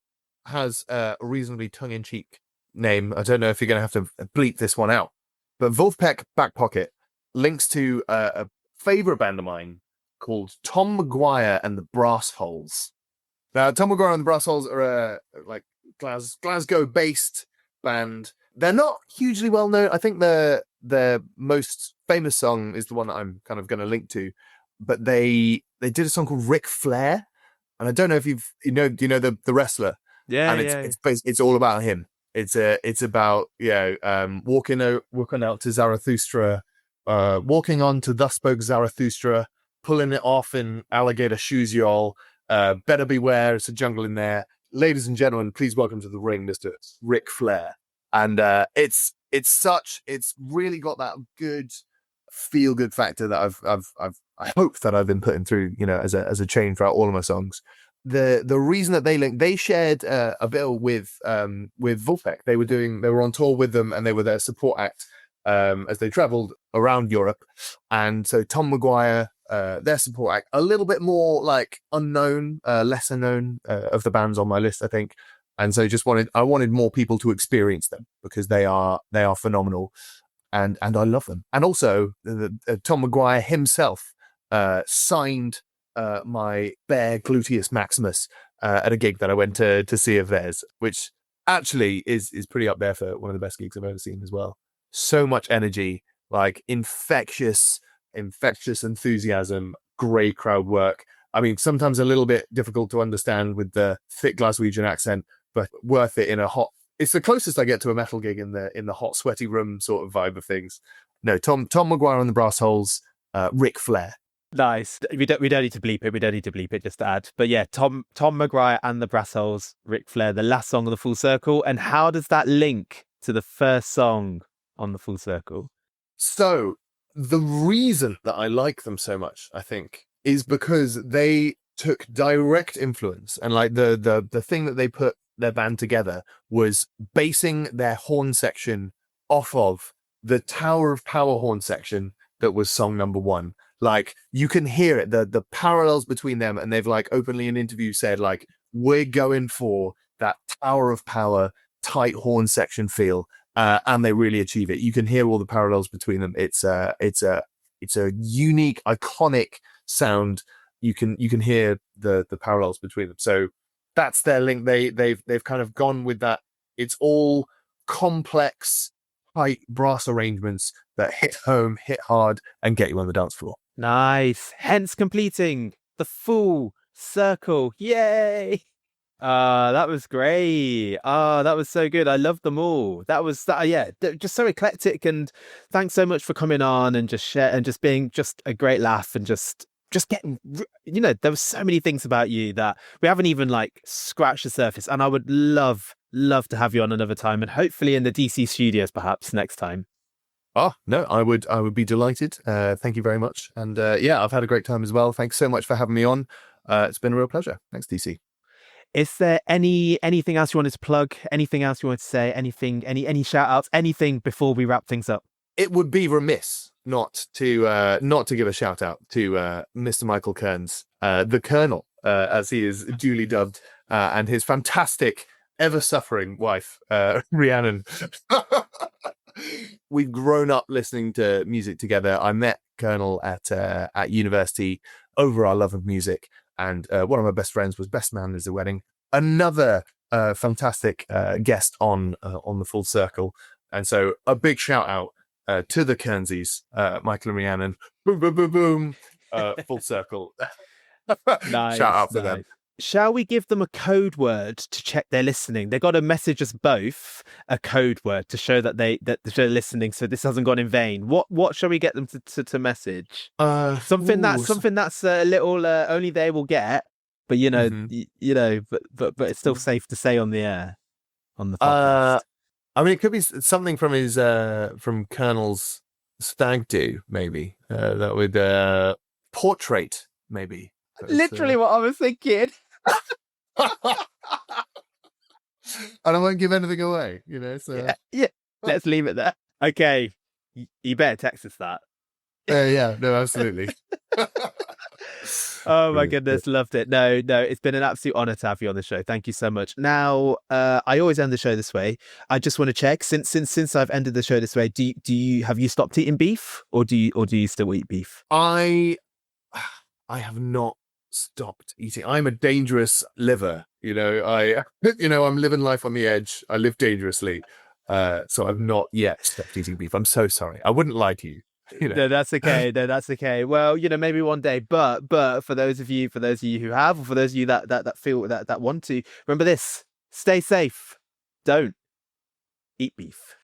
has a reasonably tongue-in-cheek name. I don't know if you're going to have to bleep this one out, but Wolfpack Back Pocket links to a favorite band of mine called Tom Maguire and the Brass Holes. Now, Tom Maguire and the Brass Holes are a Glasgow-based band. They're not hugely well known. I think their most famous song is the one that I'm kind of going to link to, but they did a song called Ric Flair. And I don't know if do you know the wrestler? Yeah, and it's all about him. It's about walking out to Zarathustra, walking on to Thus Spoke Zarathustra, pulling it off in alligator shoes, y'all. Better beware, it's a jungle in there. Ladies and gentlemen, please welcome to the ring, Mr. Ric Flair. And it's really got that good feel good factor that I hope that I've been putting through, as a chain throughout all of my songs. The reason that they shared a bill with Vulpec. They were on tour with them, and they were their support act as they traveled around Europe. And so Tom Maguire, their support act, a little bit more like unknown, lesser known of the bands on my list, I think. And so I wanted more people to experience them because they are phenomenal. And I love them. And also, Tom Maguire himself signed my Bear Gluteus Maximus at a gig that I went to see of theirs, which actually is pretty up there for one of the best gigs I've ever seen as well. So much energy, like infectious enthusiasm, great crowd work. I mean, sometimes a little bit difficult to understand with the thick Glaswegian accent, but worth it in a hot. It's the closest I get to a metal gig in the hot, sweaty room sort of vibe of things. No, Tom Maguire and the Brass Holes, Ric Flair. Nice. We don't need to bleep it. We don't need to bleep it, just to add. But yeah, Tom Maguire and the Brass Holes, Ric Flair, the last song of the Full Circle. And how does that link to the first song on the Full Circle? So the reason that I like them so much, I think, is because they took direct influence, and like the thing that they put their band together was basing their horn section off of the Tower of Power horn section that was song number 1. Like, you can hear it, the parallels between them, and they've like openly in interview said, like, we're going for that Tower of Power tight horn section feel, and they really achieve it. You can hear all the parallels between them. It's a unique, iconic sound. You can hear the parallels between them. So that's their link. They've kind of gone with that. It's all complex, tight brass arrangements that hit home, hit hard, and get you on the dance floor. Nice. Hence completing the Full Circle. Yay! That was great. That was so good. I loved them all. That was just so eclectic. And thanks so much for coming on and just share and just being just a great laugh and just getting, there were so many things about you that we haven't even like scratched the surface. And I would love to have you on another time, and hopefully in the DC studios perhaps next time. Oh, no, I would be delighted. Thank you very much. And I've had a great time as well. Thanks so much for having me on. It's been a real pleasure. Thanks, DC. Is there anything else you wanted to plug? Anything else you wanted to say? Anything, any shout outs, anything before we wrap things up? It would be remiss not to give a shout out to Mr. Michael Kearns, the Colonel, as he is duly dubbed, and his fantastic, ever-suffering wife, Rhiannon. We've grown up listening to music together. I met Colonel at university over our love of music, and one of my best friends was best man at the wedding. Another fantastic guest on the Full Circle, and so a big shout out to the Kernsies, Michael and Rhiannon. Boom, boom, boom, boom. Full Circle. Nice, shout out for them. Shall we give them a code word to check they're listening? They got to message us both a code word to show that they're listening, so this hasn't gone in vain. What shall we get them to message? Something that's a little only they will get, but but it's still safe to say on the air on the podcast. I mean, it could be something from his from Colonel's stag do, maybe. That would portrait, maybe. Literally what I was thinking. And I won't give anything away, you know. So Yeah. Let's leave it there. Okay, you better text us that. yeah, no, absolutely. Oh my goodness, loved it. No, it's been an absolute honor to have you on the show. Thank you so much. Now, I always end the show this way. I just want to check, since I've ended the show this way, do you have you stopped eating beef, or do you still eat beef? I have not stopped eating. I'm a dangerous liver, you know. I'm living life on the edge. I live dangerously. So I've not yet stopped eating beef. I'm so sorry. I wouldn't lie to you. You know. No, that's okay. No, that's okay. Well, maybe one day. But for those of you who have, or for those of you that feel that want to, remember this: stay safe. Don't eat beef.